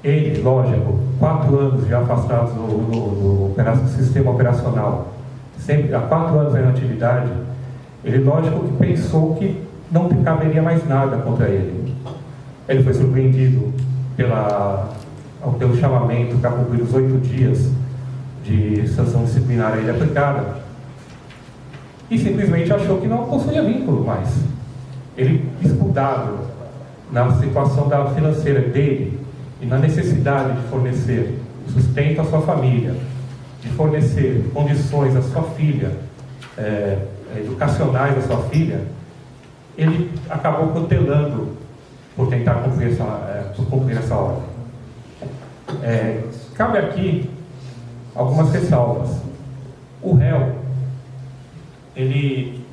Ele, lógico, 4 anos já afastados do sistema operacional, sempre há 4 anos em atividade, ele, lógico, que pensou que não caberia mais nada contra ele. Ele foi surpreendido pelo chamamento para cumprir os 8 dias de sanção disciplinar a ele aplicada e simplesmente achou que não possuía vínculo mais. Ele, escudado na situação financeira dele e na necessidade de fornecer sustento à sua família, de fornecer condições à sua filha, educacionais à sua filha, ele acabou protelando por tentar cumprir essa ordem. Cabe aqui algumas ressalvas. O réu, ele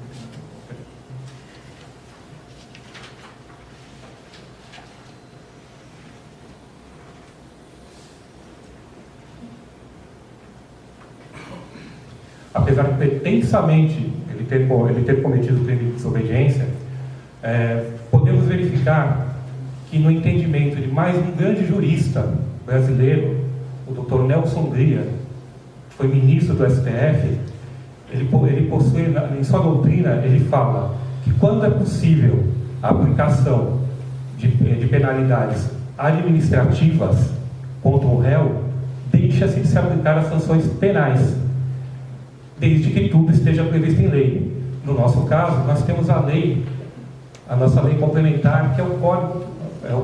apesar de pretensamente ele ter cometido o crime de desobediência, podemos verificar que no entendimento de mais um grande jurista brasileiro, o Dr. Nelson Gria, que foi ministro do STF, ele possui, em sua doutrina, ele fala que quando é possível a aplicação de penalidades administrativas contra o réu, deixa-se de se aplicar as sanções penais, desde que tudo esteja previsto em lei. No nosso caso, nós temos a nossa lei complementar, que é o Código,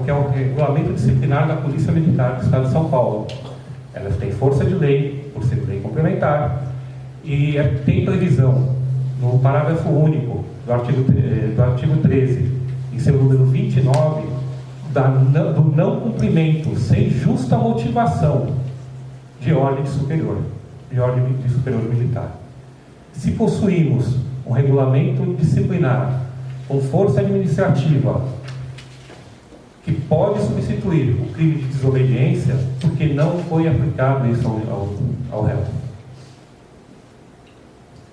que é o Regulamento Disciplinar da Polícia Militar do Estado de São Paulo. Ela tem força de lei, por ser lei complementar, e tem previsão, no parágrafo único do artigo 13, em seu número 29, do não cumprimento, sem justa motivação, de ordem superior militar. Se possuímos um regulamento disciplinar com força administrativa que pode substituir o crime de desobediência, porque não foi aplicado isso ao réu.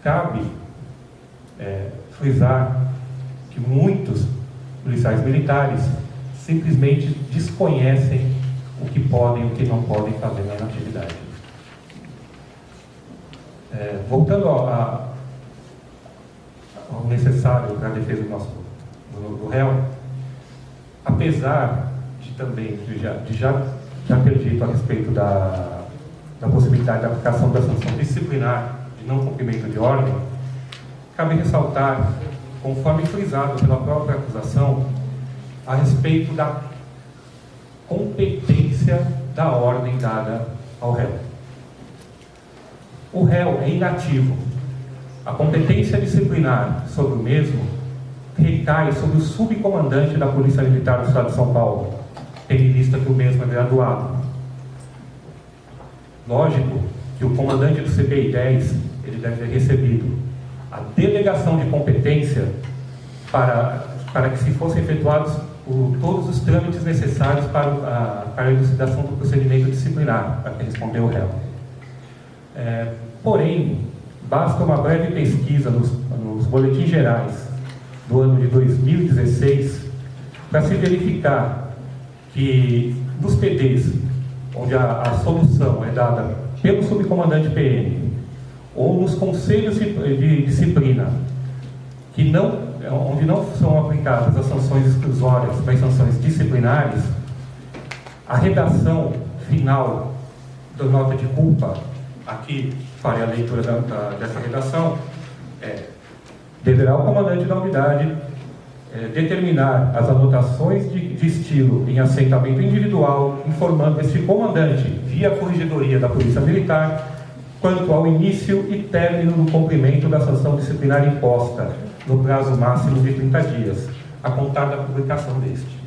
Cabe frisar que muitos policiais militares simplesmente desconhecem o que podem e o que não podem fazer na atividade. Voltando ao necessário para a defesa do réu, apesar de já ter dito a respeito da possibilidade da aplicação da sanção disciplinar de não cumprimento de ordem, cabe ressaltar, conforme frisado pela própria acusação, a respeito competência da ordem dada ao réu. O réu é inativo. A competência disciplinar sobre o mesmo recai sobre o subcomandante da Polícia Militar do Estado de São Paulo, tendo em vista que o mesmo é graduado. Lógico que o comandante do CPI 10 ele deve ter recebido a delegação de competência para que se fossem efetuados todos os trâmites necessários para a elucidação do procedimento disciplinar, para responder o réu. Porém, basta uma breve pesquisa nos boletins gerais do ano de 2016 para se verificar que nos PDs, onde a solução é dada pelo subcomandante PM, ou nos conselhos de disciplina, onde não são aplicadas as sanções exclusórias, mas sanções disciplinares, a redação final da nota de culpa, aqui farei a leitura dessa redação, deverá o comandante da unidade determinar as anotações de estilo em assentamento individual, informando este comandante, via Corregedoria da Polícia Militar, quanto ao início e término do cumprimento da sanção disciplinar imposta, no prazo máximo de 30 dias, a contar da publicação deste.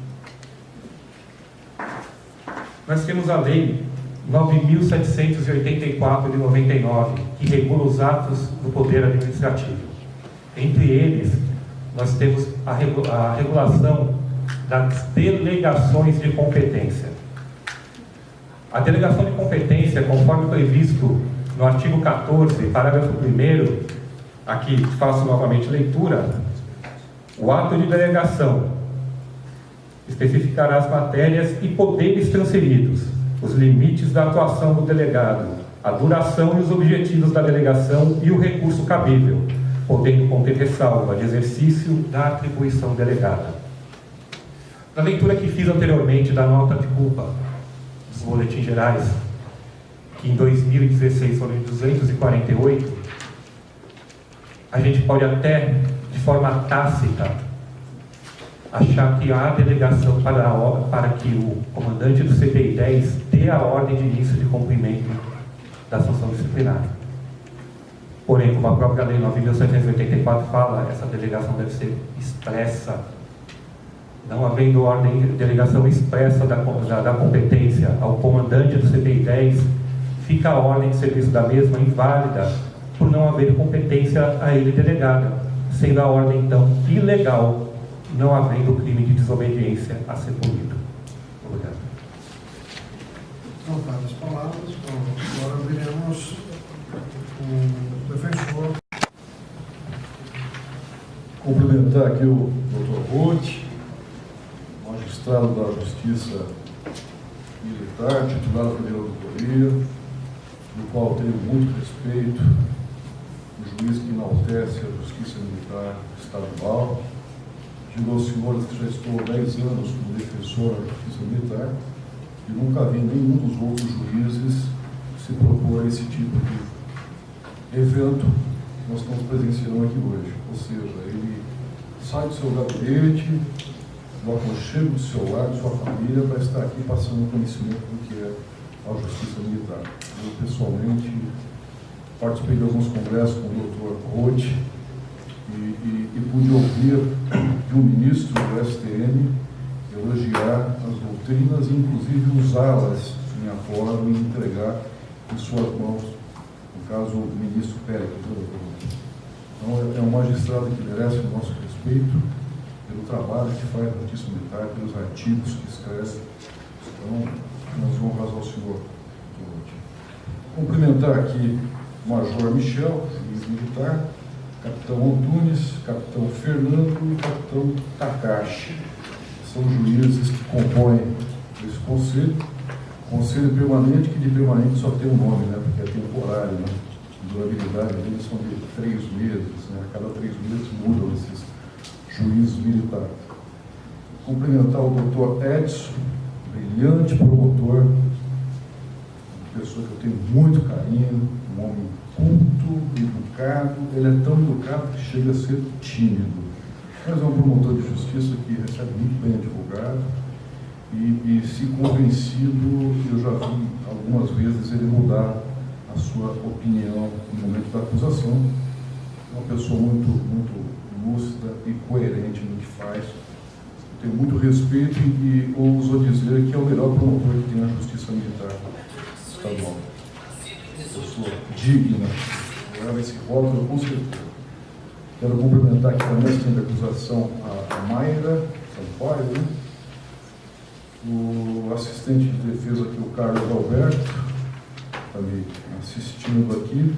Nós temos a Lei 9.784 de 99, que regula os atos do Poder Administrativo. Entre eles, nós temos a regulação das delegações de competência. A delegação de competência, conforme previsto no artigo 14, parágrafo 1º, aqui faço novamente leitura, o ato de delegação especificará as matérias e poderes transferidos, os limites da atuação do delegado, a duração e os objetivos da delegação e o recurso cabível, podendo conter ressalva de exercício da atribuição delegada. Na leitura que fiz anteriormente da nota de culpa dos boletins gerais, que em 2016 foram 248, a gente pode até, de forma tácita, achar que há delegação para que o comandante do CPI 10 dê a ordem de início de cumprimento da sanção disciplinar. Porém, como a própria Lei 9.784 fala, essa delegação deve ser expressa. Não havendo delegação expressa da competência ao comandante do CPI 10, fica a ordem de serviço da mesma inválida por não haver competência a ele delegada, sendo a ordem, então, ilegal, não havendo crime de desobediência a ser punido. Obrigado. Trocadas as palavras, agora veremos o defensor. Cumprimentar aqui o Dr. Ruth, magistrado da Justiça Militar, titular da primeira auditoria, do qual tenho muito respeito, o juiz que enaltece a Justiça Militar Estadual. Digo aos senhores que já estou há 10 anos como defensor da Justiça Militar e nunca vi nenhum dos outros juízes se propor a esse tipo de evento que nós estamos presenciando aqui hoje. Ou seja, ele sai do seu gabinete, do aconchego do seu lar, de sua família, para estar aqui passando conhecimento do que é a Justiça Militar. Eu, pessoalmente, participei de alguns congressos com o Dr. Roth e pude ouvir de um ministro do STM elogiar as doutrinas e, inclusive, usá-las em aforo e entregar em suas mãos, no caso, o ministro Pérez. Então, é um magistrado que merece o nosso respeito pelo trabalho que faz na Justiça Militar, pelos artigos que escreve. Então, nas honras ao senhor. Cumprimentar aqui o Major Michel, juiz militar, Capitão Antunes, Capitão Fernando e Capitão Takashi. São juízes que compõem esse conselho. Conselho permanente, que de permanente só tem um nome, né? Porque é temporário, né? A durabilidade deles são de 3 meses, né? A cada 3 meses mudam esses juízes militares. Cumprimentar o doutor Edson, brilhante promotor, uma pessoa que eu tenho muito carinho, um homem culto, educado. Ele é tão educado que chega a ser tímido, mas é um promotor de justiça que recebe muito bem advogado e se convencido, eu já vi algumas vezes ele mudar a sua opinião no momento da acusação. É uma pessoa muito lúcida e coerente no que faz. Eu tenho muito respeito e ouso dizer que é o melhor promotor que tem a Justiça Militar Estadual. Pessoa digna, leva esse voto com certeza. Quero cumprimentar aqui também a assistente de acusação, a Mayra Sampaio, né? O assistente de defesa aqui, o Carlos Alberto, está me assistindo aqui,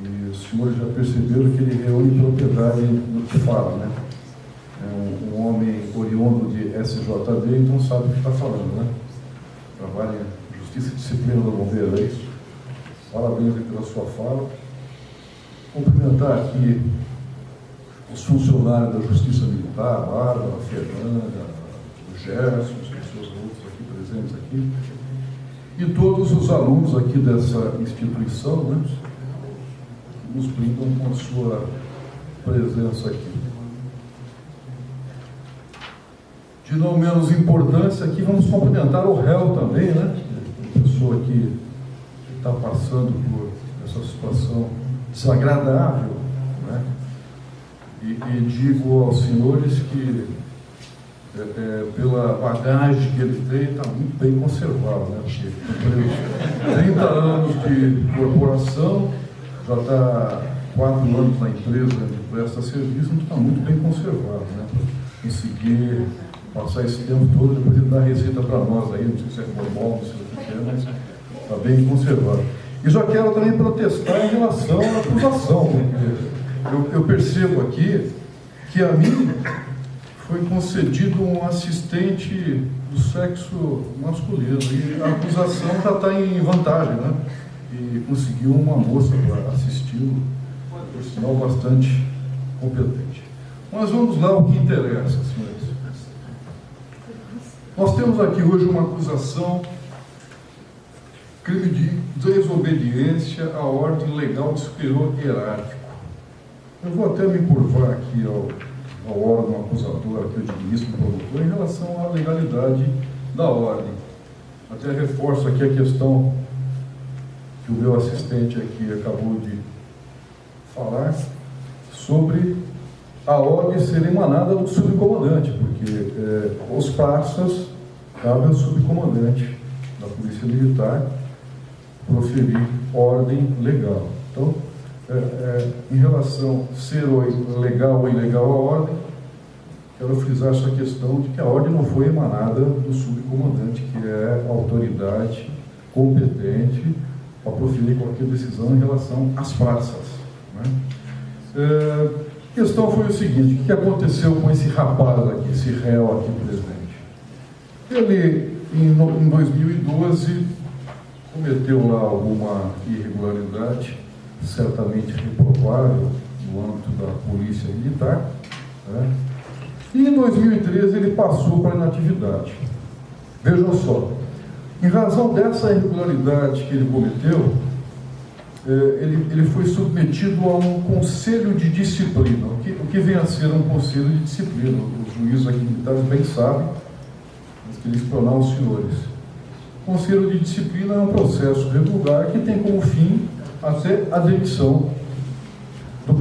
e os senhores já perceberam que ele reúne propriedade no que fala, né? É um homem oriundo de SJD, então sabe o que está falando, né? Trabalha em Justiça e Disciplina do Bombeiro, é isso? Parabéns pela sua fala. Cumprimentar aqui os funcionários da Justiça Militar, a Bárbara, a Fernanda, o Gerson, as pessoas outras aqui presentes aqui, e todos os alunos aqui dessa instituição, né, que nos brindam com a sua presença aqui. De não menos importância, aqui vamos cumprimentar o réu também, né? A pessoa que está passando por essa situação desagradável, né? E digo aos senhores que, pela bagagem que ele tem, está muito bem conservado, né? Porque 30 anos de corporação, já está 4 anos na empresa que presta serviço, então está muito bem conservado, né? Conseguir passar esse tempo todo, depois ele dá receita para nós aí, não sei se é formal, não sei o que é, mas está bem conservado. E já quero também protestar em relação à acusação, porque eu percebo aqui que a mim foi concedido um assistente do sexo masculino, e a acusação já está em vantagem, né? E conseguiu uma moça para assisti-lo, por sinal bastante competente. Mas vamos lá ao que interessa, senhores. Nós temos aqui hoje uma acusação, crime de desobediência à ordem legal de superior hierárquico. Eu vou até me curvar aqui ao órgão acusador, aqui o ministro promotor, em relação à legalidade da ordem. Até reforço aqui a questão que o meu assistente aqui acabou de falar sobre a ordem ser emanada do subcomandante, porque os praças cabe ao subcomandante da Polícia Militar proferir ordem legal. Então, em relação a ser legal ou ilegal a ordem, quero frisar essa questão de que a ordem não foi emanada do subcomandante, que é a autoridade competente para proferir qualquer decisão em relação às praças, né? A questão foi o seguinte: o que aconteceu com esse rapaz aqui, esse réu aqui presente? Ele, em 2012, cometeu lá alguma irregularidade, certamente reprovável, no âmbito da Polícia Militar, né? E em 2013 ele passou para a inatividade. Vejam só, em razão dessa irregularidade que ele cometeu, ele foi submetido a um conselho de disciplina. O que vem a ser um conselho de disciplina? Os juízes aqui militares bem sabem, mas queria explanar aos senhores. O conselho de disciplina é um processo regular que tem como fim até a demissão da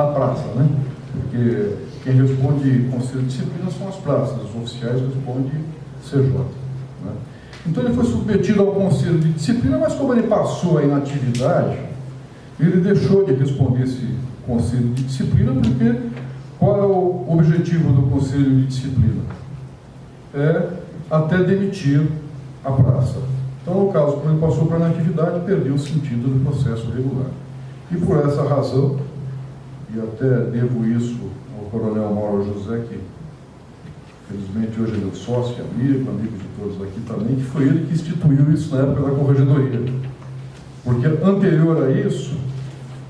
praça, né? Porque quem responde conselho de disciplina são as praças, os oficiais respondem CJ, né? Então ele foi submetido ao conselho de disciplina, mas como ele passou a inatividade, ele deixou de responder esse conselho de disciplina, porque qual é o objetivo do conselho de disciplina? É até demitir a praça. Então, no caso, quando ele passou para a inatividade, perdeu o sentido do processo regular. E por essa razão, e até devo isso ao coronel Mauro José, que felizmente hoje é meu sócio e amigo de todos aqui também, que foi ele que instituiu isso na época da corregedoria. Porque anterior a isso,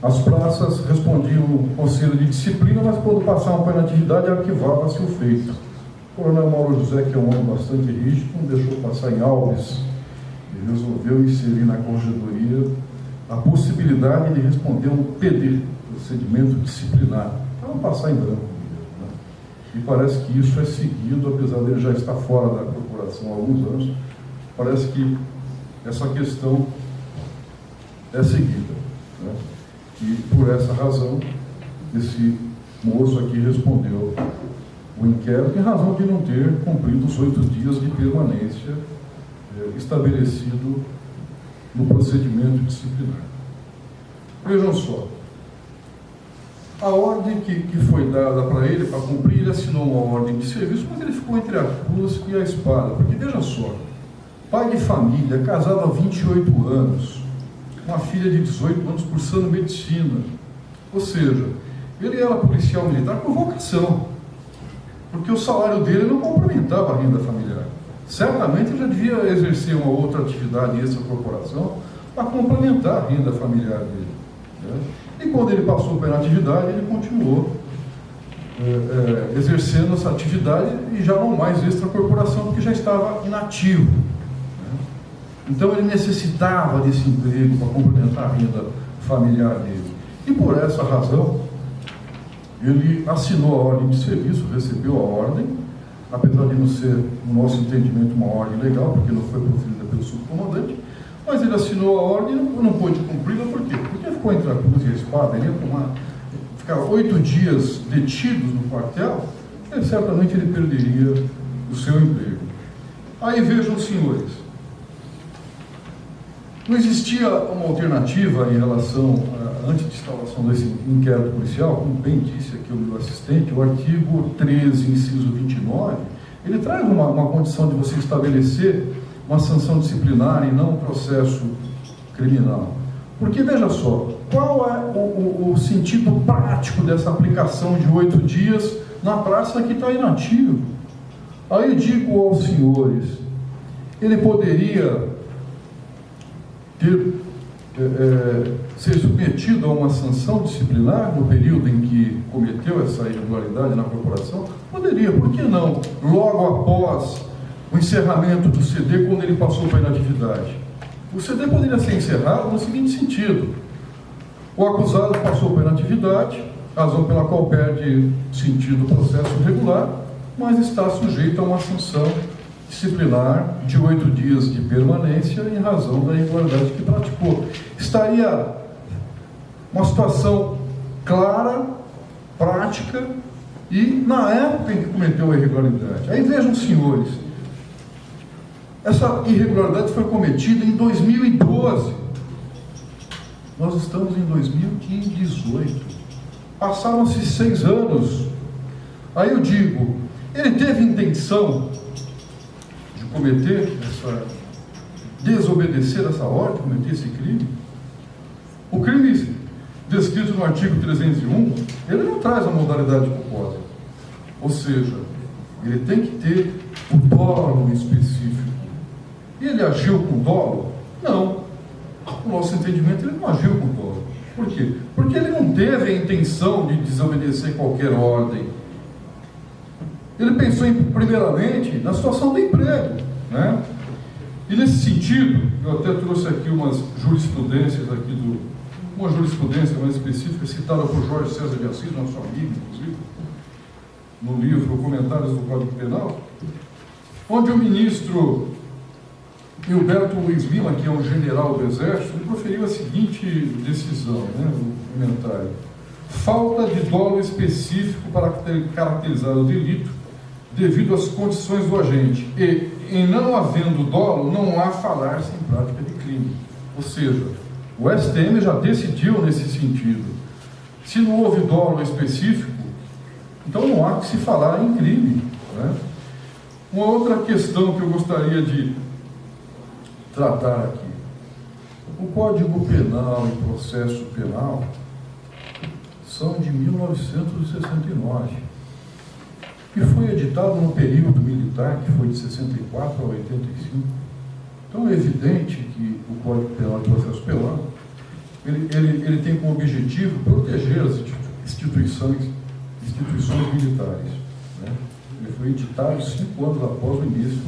as praças respondiam no conselho de disciplina, mas quando passavam para a inatividade, arquivava-se o feito. O coronel Mauro José, que é um homem bastante rígido, não deixou passar em Alves e resolveu inserir na corregedoria a possibilidade de responder um PD, procedimento disciplinar, para não passar em branco. E parece que isso é seguido, apesar dele já estar fora da corporação. corporação há alguns anos, parece que essa questão é seguida, né? E por essa razão, esse moço aqui respondeu o inquérito em razão de não ter cumprido os 8 dias de permanência estabelecido no procedimento disciplinar. Vejam só, a ordem que foi dada para ele, para cumprir, ele assinou uma ordem de serviço, mas ele ficou entre a cruz e a espada, porque veja só, pai de família, casado há 28 anos, uma filha de 18 anos cursando medicina, ou seja, ele era policial militar por vocação, porque o salário dele não complementava a renda familiar. Certamente ele já devia exercer uma outra atividade extra-corporação para complementar a renda familiar dele, né? E quando ele passou pela atividade, ele continuou exercendo essa atividade e já não mais extra-corporação, porque já estava inativo, né? Então ele necessitava desse emprego para complementar a renda familiar dele. E por essa razão, ele assinou a ordem de serviço, recebeu a ordem, apesar de não ser, no nosso entendimento, uma ordem legal, porque não foi proferida pelo subcomandante, mas ele assinou a ordem e não pôde cumpri-la. Por quê? Porque ficou entre a cruz e a espada. Ele ia ficar 8 dias detidos no quartel, e certamente ele perderia o seu emprego. Aí vejam, senhores, não existia uma alternativa em relação antes de instalação desse inquérito policial, como bem disse aqui o meu assistente, o artigo 13, inciso 29, ele traz uma condição de você estabelecer uma sanção disciplinar e não um processo criminal. Porque, veja só, qual é o sentido prático dessa aplicação de 8 dias na praça que está inativo? Aí eu digo aos senhores, ele poderia ser submetido a uma sanção disciplinar no período em que cometeu essa irregularidade na corporação? Poderia, por que não? Logo após o encerramento do CD, quando ele passou para a inatividade. O CD poderia ser encerrado no seguinte sentido: o acusado passou para a inatividade, razão pela qual perde sentido o processo regular, mas está sujeito a uma sanção disciplinar de 8 dias de permanência em razão da irregularidade que praticou. Estaria uma situação clara, prática e na época em que cometeu a irregularidade. Aí vejam, senhores, essa irregularidade foi cometida em 2012. Nós estamos em 2018. Passaram-se 6 anos. Aí eu digo, ele teve intenção de cometer desobedecer essa ordem, cometer esse crime? O crime descrito no artigo 301, ele não traz a modalidade culposa. Ou seja, ele tem que ter o dolo específico. E ele agiu com dolo? Não. No nosso entendimento, ele não agiu com dolo. Por quê? Porque ele não teve a intenção de desobedecer qualquer ordem. Ele pensou, primeiramente, na situação do emprego, né? E nesse sentido, eu até trouxe aqui umas jurisprudências uma jurisprudência mais específica, citada por Jorge César de Assis, nosso amigo, inclusive, no livro Comentários do Código Penal, onde o ministro Gilberto Luiz Lima, que é um general do Exército, ele proferiu a seguinte decisão, né, no comentário: falta de dolo específico para caracterizar o delito devido às condições do agente, e, em não havendo dolo, não há falar-se em prática de crime. Ou seja, o STM já decidiu nesse sentido. Se não houve dolo específico, então não há que se falar em crime, né? Uma outra questão que eu gostaria de tratar aqui: o Código Penal e Processo Penal são de 1969 e foi editado no período militar, que foi de 64 a 85. Então é evidente que o Código Penal e Processo Penal ele tem como objetivo proteger as instituições militares, né? Ele foi editado 5 anos após o início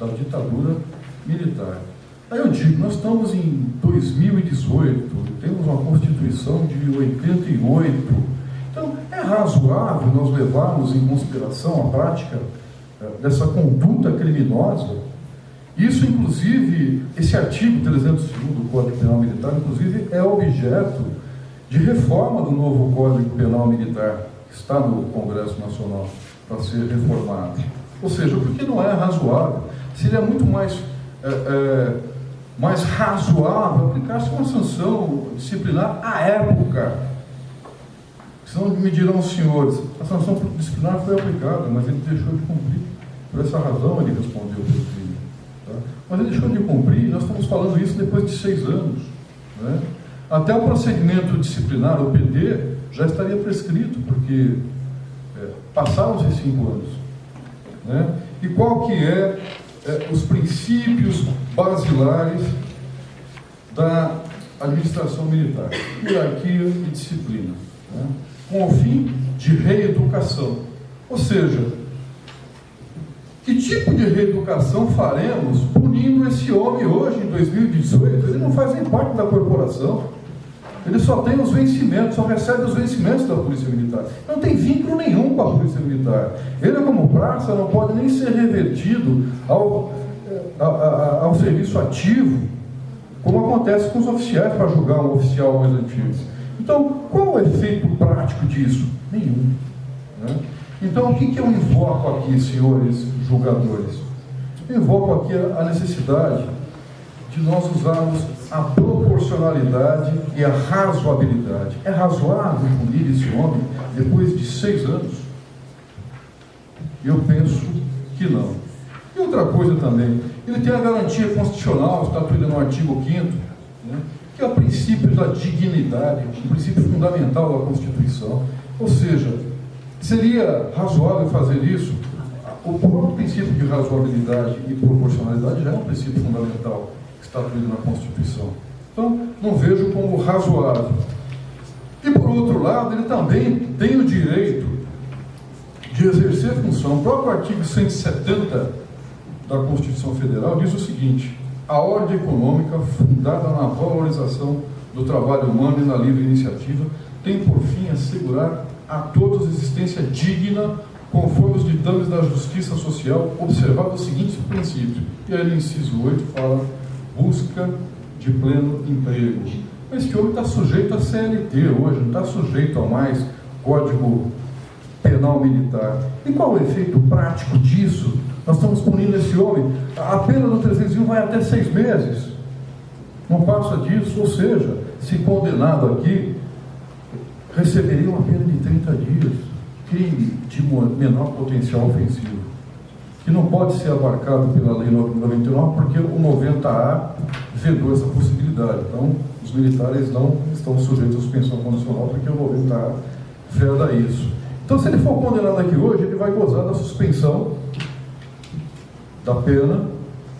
da ditadura militar. Aí eu digo, nós estamos em 2018, temos uma Constituição de 88, então é razoável nós levarmos em consideração a prática dessa conduta criminosa. Isso, inclusive, esse artigo 302 do Código Penal Militar, inclusive, é objeto de reforma do novo Código Penal Militar, que está no Congresso Nacional para ser reformado. Ou seja, porque não é razoável, seria muito mais razoável aplicar-se uma sanção disciplinar à época. Senão me dirão os senhores, a sanção disciplinar foi aplicada, mas ele deixou de cumprir. Por essa razão ele respondeu pelo crime. Tá? Mas ele deixou de cumprir, nós estamos falando isso depois de 6 anos. Né? Até o procedimento disciplinar, o PD, já estaria prescrito, porque passaram-se 5 anos. Né? E qual que os princípios basilares da administração militar? Hierarquia e disciplina. Né? Com o fim de reeducação. Ou seja, que tipo de reeducação faremos punindo esse homem hoje, em 2018? Ele não faz nem parte da corporação. Ele só tem os vencimentos, só recebe os vencimentos da Polícia Militar. Não tem vínculo nenhum com a Polícia Militar. Ele, como praça, não pode nem ser revertido ao serviço ativo, como acontece com os oficiais para julgar um oficial mais antigo. Então, qual o efeito prático disso? Nenhum. Né? Então, o que eu invoco aqui, senhores julgadores? Eu invoco aqui a necessidade de nós usarmos a proporcionalidade e a razoabilidade. É razoável punir esse homem depois de 6 anos? Eu penso que não. E outra coisa também, ele tem a garantia constitucional, estatuída no artigo 5º, né, que é o princípio da dignidade, um princípio fundamental da Constituição. Ou seja, seria razoável fazer isso? O próprio princípio de razoabilidade e proporcionalidade já é um princípio fundamental estatuído na Constituição. Então, não vejo como razoável. E, por outro lado, ele também tem o direito de exercer função. O próprio artigo 170 da Constituição Federal diz o seguinte: a ordem econômica fundada na valorização do trabalho humano e na livre iniciativa tem por fim assegurar a todos existência digna conforme os ditames da justiça social, observado os seguintes princípios. E aí, no inciso 8, fala busca de pleno emprego. Mas esse homem está sujeito a CLT hoje, não está sujeito a mais Código Penal Militar. E qual é o efeito prático disso? Nós estamos punindo esse homem. A pena do 301 vai até 6 meses. Não passa disso. Ou seja, se condenado aqui, receberia uma pena de 30 dias. Crime de menor potencial ofensivo, que não pode ser abarcado pela Lei 99, porque o 90A vedou essa possibilidade. Então, os militares não estão sujeitos à suspensão condicional, porque o 90A veda isso. Então, se ele for condenado aqui hoje, ele vai gozar da suspensão da pena,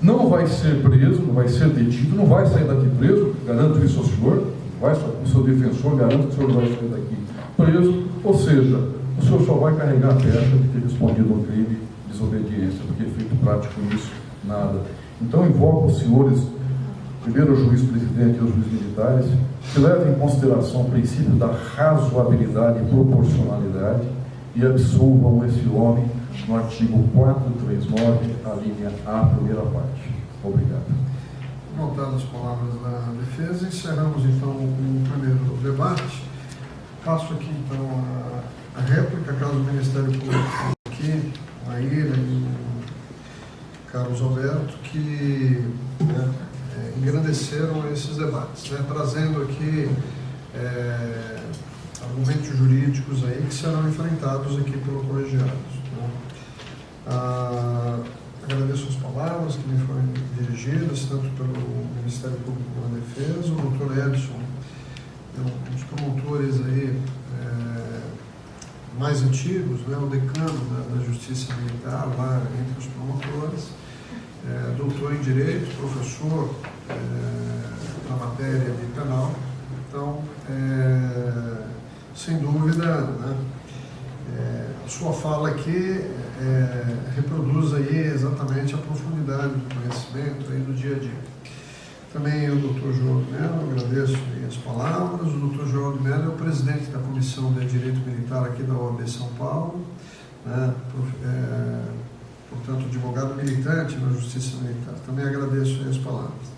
não vai ser preso, não vai ser detido, não vai sair daqui preso, garanto isso ao senhor, vai com o seu defensor, garanto que o senhor não vai sair daqui preso, ou seja, o senhor só vai carregar a pecha de ter respondido ao crime de desobediência, porque efeito prático nisso, nada. Então, invoco os senhores, primeiro o juiz-presidente e os juízes militares, que levem em consideração o princípio da razoabilidade e proporcionalidade e absolvam esse homem no artigo 439, a linha A, primeira parte. Obrigado. Notadas as palavras da defesa, encerramos então o primeiro debate. Passo aqui então a réplica, caso o Ministério Público aqui, a Ira e o Carlos Alberto, que engrandeceram esses debates, né, trazendo aqui argumentos jurídicos aí que serão enfrentados aqui pelo colegiado. Né. Agradeço as palavras que me foram dirigidas, tanto pelo Ministério Público como a Defesa, o doutor Edson, um dos promotores aí mais antigos, né, o decano da Justiça Militar, lá entre os promotores, doutor em Direito, professor na matéria de penal. Então, sem dúvida, né, a sua fala aqui reproduz aí exatamente a profundidade do conhecimento aí do dia a dia. Também o Dr. João de Mello, agradeço as palavras. O Dr. João de Mello é o presidente da Comissão de Direito Militar aqui da OAB São Paulo, né, portanto, advogado militante na Justiça Militar. Também agradeço as palavras.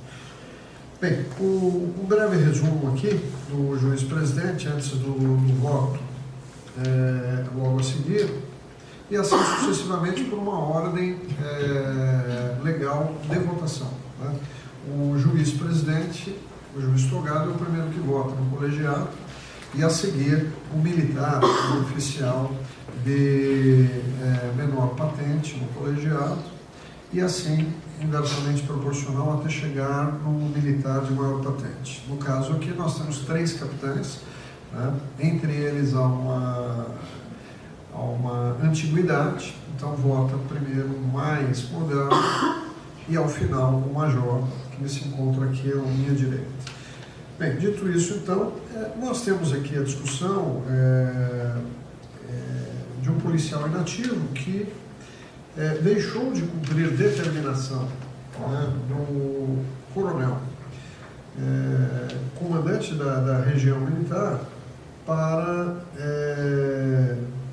Bem, um breve resumo aqui do juiz-presidente antes do voto, logo a seguir, e assim sucessivamente por uma ordem legal de votação. Né? O juiz-presidente, o juiz togado, é o primeiro que vota no colegiado, e a seguir o militar, o oficial de menor patente no colegiado, e assim inversamente proporcional até chegar no militar de maior patente. No caso aqui nós temos 3 capitães, né? Entre eles há uma antiguidade, então vota primeiro o mais moderno e ao final o major, que se encontra aqui à minha direita. Bem, dito isso, então, nós temos aqui a discussão de um policial inativo que deixou de cumprir determinação, né, do coronel, comandante da região militar, para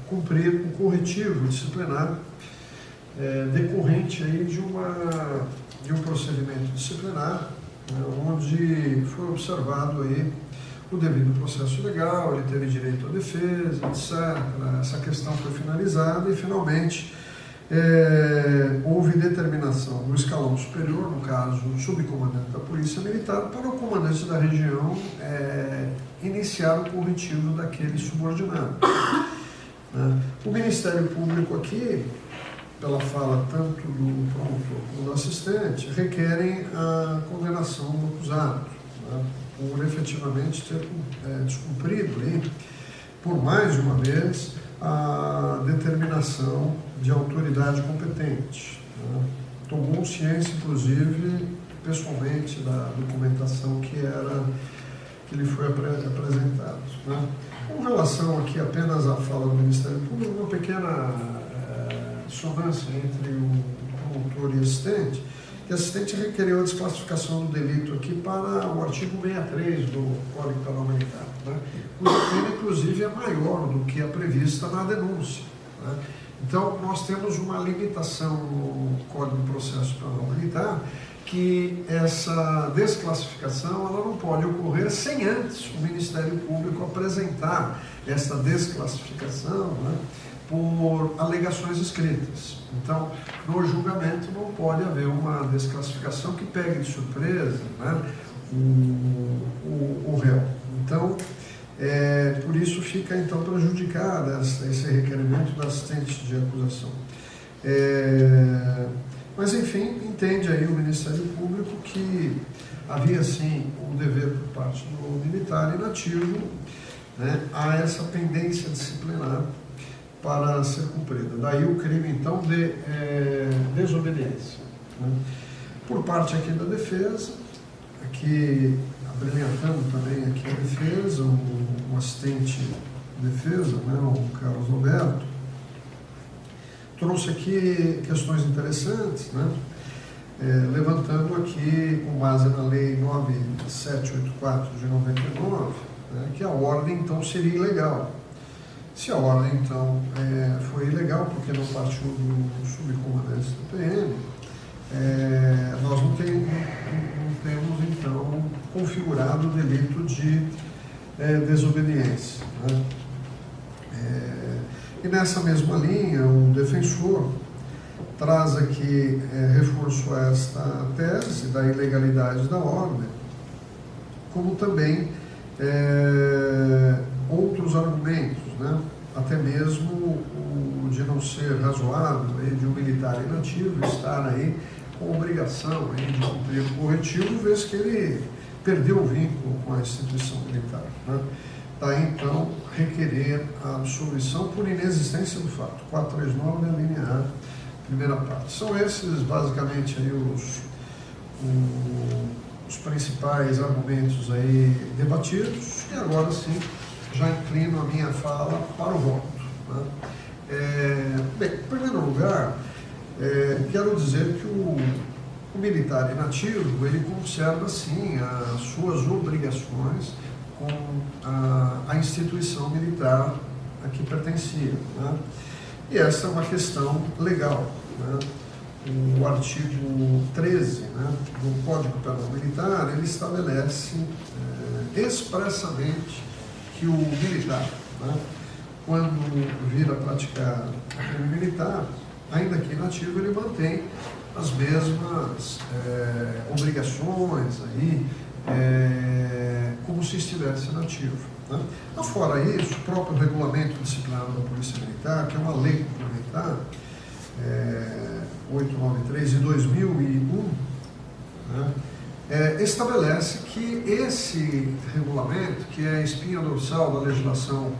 cumprir um corretivo disciplinar decorrente aí de um procedimento disciplinar, onde foi observado aí o devido processo legal, ele teve direito à defesa, etc. Essa questão foi finalizada e, finalmente, houve determinação do escalão superior, no caso, o subcomandante da Polícia Militar, para o comandante da região iniciar o corretivo daquele subordinado. O Ministério Público aqui, pela fala tanto do promotor como do assistente, requerem a condenação do acusado, né, por efetivamente ter descumprido aí, por mais de uma vez, a determinação de autoridade competente. Né. Tomou ciência, inclusive, pessoalmente, da documentação que lhe foi apresentada. Né. Com relação aqui apenas à fala do Ministério Público, uma pequena dissonância entre o promotor e o assistente, que o assistente requeriu a desclassificação do delito aqui para o artigo 63 do Código Penal Militar, né, cuja pena, inclusive, é maior do que a prevista na denúncia. Né. Então, nós temos uma limitação no Código de Processo Penal Militar, que essa desclassificação ela não pode ocorrer sem antes o Ministério Público apresentar essa desclassificação, né, por alegações escritas. Então, no julgamento não pode haver uma desclassificação que pegue de surpresa, né, o réu. Então, por isso fica então prejudicada esse requerimento do assistente de acusação. Mas, enfim, entende aí o Ministério Público que havia, sim, o dever por parte do militar inativo, né, a essa pendência disciplinar para ser cumprida. Daí o crime, então, de desobediência. Né. Por parte aqui da defesa, aqui abrilhantando também aqui a defesa, o assistente de defesa, né, o Carlos Roberto, trouxe aqui questões interessantes, né, levantando aqui, com base na Lei 9784 de 99, né, que a ordem, então, seria ilegal. Se a ordem, então, foi ilegal, porque não partiu do subcomandante do PM, nós não temos, então, configurado o delito de desobediência. Né? E nessa mesma linha, o defensor traz aqui reforço a esta tese da ilegalidade da ordem, como também outros argumentos, né? Até mesmo o de não ser razoável de um militar inativo estar aí com obrigação aí de cumprir o corretivo, vez que ele perdeu o vínculo com a instituição militar. Né? Daí, então, requerer a absolvição por inexistência do fato. 439 da linha A, primeira parte. São esses, basicamente, aí os principais argumentos aí debatidos, e agora sim já inclino a minha fala para o voto. Né? Bem, em primeiro lugar, quero dizer que o militar inativo, ele conserva sim as suas obrigações com a instituição militar a que pertencia. Né? E essa é uma questão legal, né? O artigo 13, né, do Código Penal Militar, ele estabelece expressamente que o militar, né, quando vir a praticar o crime militar, ainda que inativo, ele mantém as mesmas obrigações aí, como se estivesse inativo, né? Fora isso, o próprio regulamento disciplinar da Polícia Militar, que é uma lei complementar, 893 de 2001, né, estabelece que esse regulamento, que é a espinha dorsal da legislação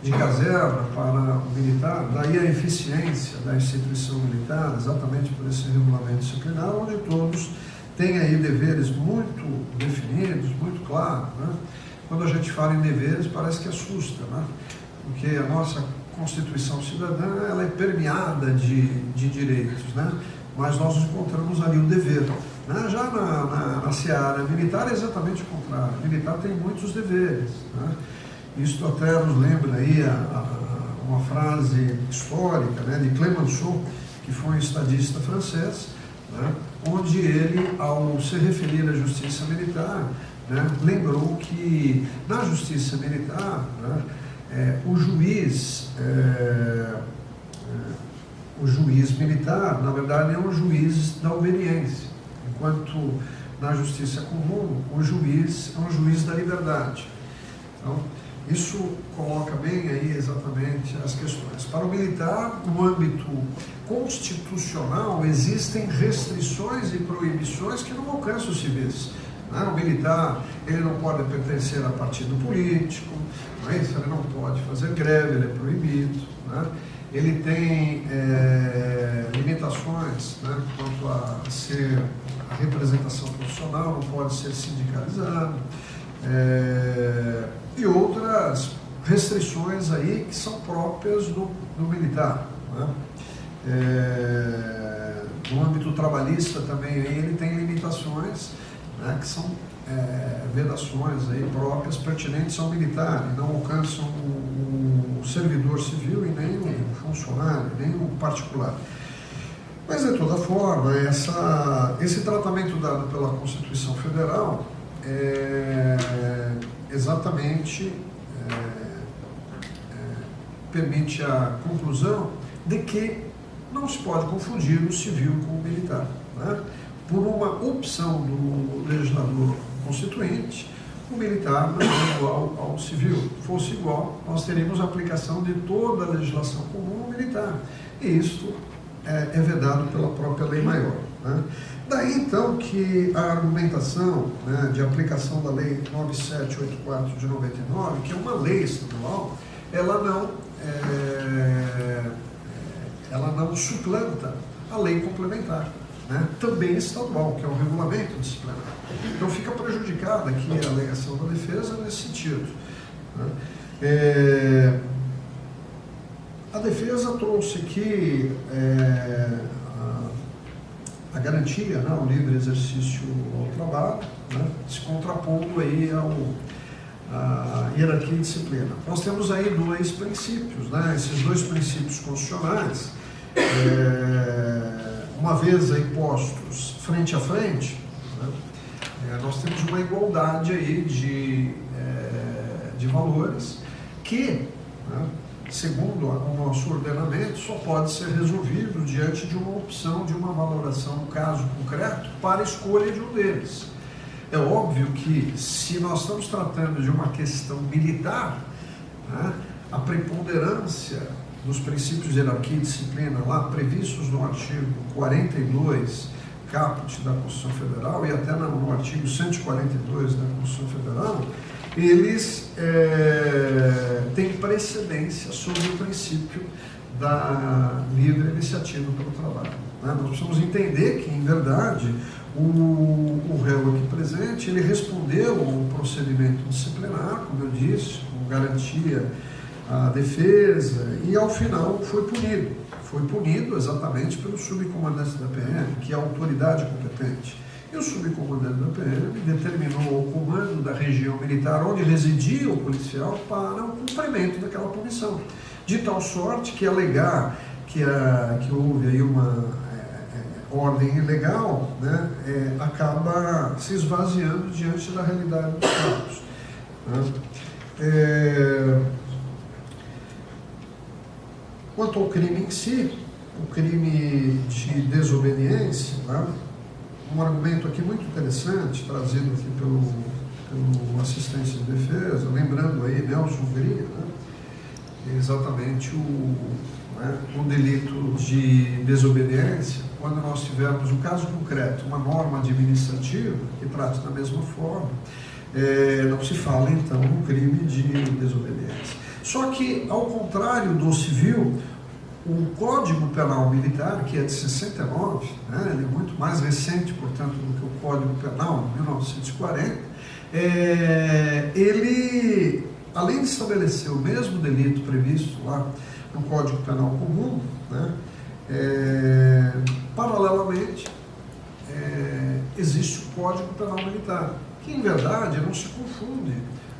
de caserna para o militar, daí a eficiência da instituição militar, exatamente por esse regulamento disciplinar, onde todos têm aí deveres muito definidos, muito claros, né? Quando a gente fala em deveres, parece que assusta, né? Porque a nossa Constituição Cidadã, ela é permeada de direitos, né? Mas nós encontramos ali o dever, né? Já na seara militar é exatamente o contrário. O militar tem muitos deveres, né? Isso até nos lembra aí uma frase histórica, né, de Clemenceau, que foi um estadista francês, né, onde ele, ao se referir à justiça militar, né, lembrou que na justiça militar, né, o juiz militar, na verdade, é um juiz da obediência, enquanto na justiça comum o juiz é um juiz da liberdade. Então, isso coloca bem aí exatamente as questões. Para o militar, no âmbito constitucional, existem restrições e proibições que não alcançam os civis. O militar, ele não pode pertencer a partido político, ele não pode fazer greve, ele é proibido, né? Ele tem limitações, né, quanto a ser a representação profissional, não pode ser sindicalizado, e outras restrições aí que são próprias do militar, né? No âmbito trabalhista também aí ele tem limitações, né, que são vedações aí próprias pertinentes ao militar, e não alcançam o servidor civil e nem o funcionário, nem o particular. Mas, de toda forma, esse tratamento dado pela Constituição Federal exatamente permite a conclusão de que não se pode confundir o civil com o militar, né? Por uma opção do legislador constituinte, o militar não é igual ao civil. Se fosse igual, nós teríamos a aplicação de toda a legislação comum no militar. E isso é vedado pela própria lei maior, né? Daí, então, que a argumentação, né, de aplicação da Lei 9784 de 99, que é uma lei estadual, ela não suplanta a lei complementar, né, também estadual, que é o regulamento disciplinar. Então, fica prejudicada aqui a alegação da defesa nesse sentido, né? A defesa trouxe aqui a garantia, né, ao livre exercício ao trabalho, né, se contrapondo aí à hierarquia e disciplina. Nós temos aí dois princípios, né, esses dois princípios constitucionais, uma vez aí postos frente a frente, né, nós temos uma igualdade aí de valores que, né, segundo o nosso ordenamento, só pode ser resolvido diante de uma opção, de uma valoração, no caso concreto, para a escolha de um deles. É óbvio que, se nós estamos tratando de uma questão militar, né, a preponderância dos princípios de hierarquia e disciplina, lá previstos no artigo 42, caput da Constituição Federal, e até no artigo 142 da Constituição Federal, eles têm precedência sobre o princípio da livre iniciativa pelo trabalho, né? Nós precisamos entender que, em verdade, o réu aqui presente, ele respondeu ao procedimento disciplinar, como eu disse, com garantia à defesa, e ao final foi punido. Foi punido exatamente pelo subcomandante da PM, que é a autoridade competente. E o subcomandante da PM determinou o comando da região militar onde residia o policial para o cumprimento daquela punição. De tal sorte que alegar que houve aí uma ordem ilegal, né, acaba se esvaziando diante da realidade dos fatos, né. Quanto ao crime em si, o crime de desobediência, né, um argumento aqui muito interessante, trazido aqui pelo assistência de defesa, lembrando aí Nelson Gria, né, exatamente o delito de desobediência, quando nós tivermos um caso concreto, uma norma administrativa que trate da mesma forma, não se fala então no crime de desobediência. Só que, ao contrário do civil, o Código Penal Militar, que é de 69, né, ele é muito mais recente, portanto, do que o Código Penal de 1940, ele, além de estabelecer o mesmo delito previsto lá no Código Penal Comum, né, paralelamente, existe o Código Penal Militar, que, em verdade, não se confunde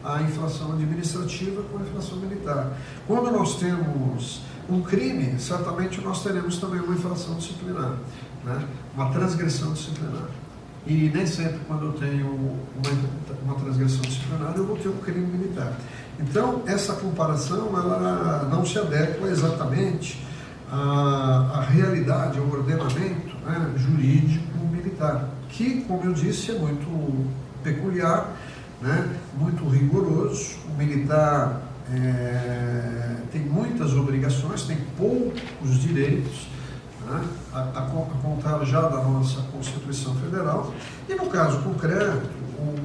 a infração administrativa com a infração militar. Quando nós temos um crime, certamente nós teremos também uma infração disciplinar, né? Uma transgressão disciplinar. E nem sempre, quando eu tenho uma transgressão disciplinar, eu vou ter um crime militar. Então, essa comparação ela não se adequa exatamente à realidade, ao ordenamento, né, jurídico militar, que, como eu disse, é muito peculiar, né, muito rigoroso. O militar tem muitas obrigações, tem poucos direitos, né, a contar já da nossa Constituição Federal. E no caso concreto,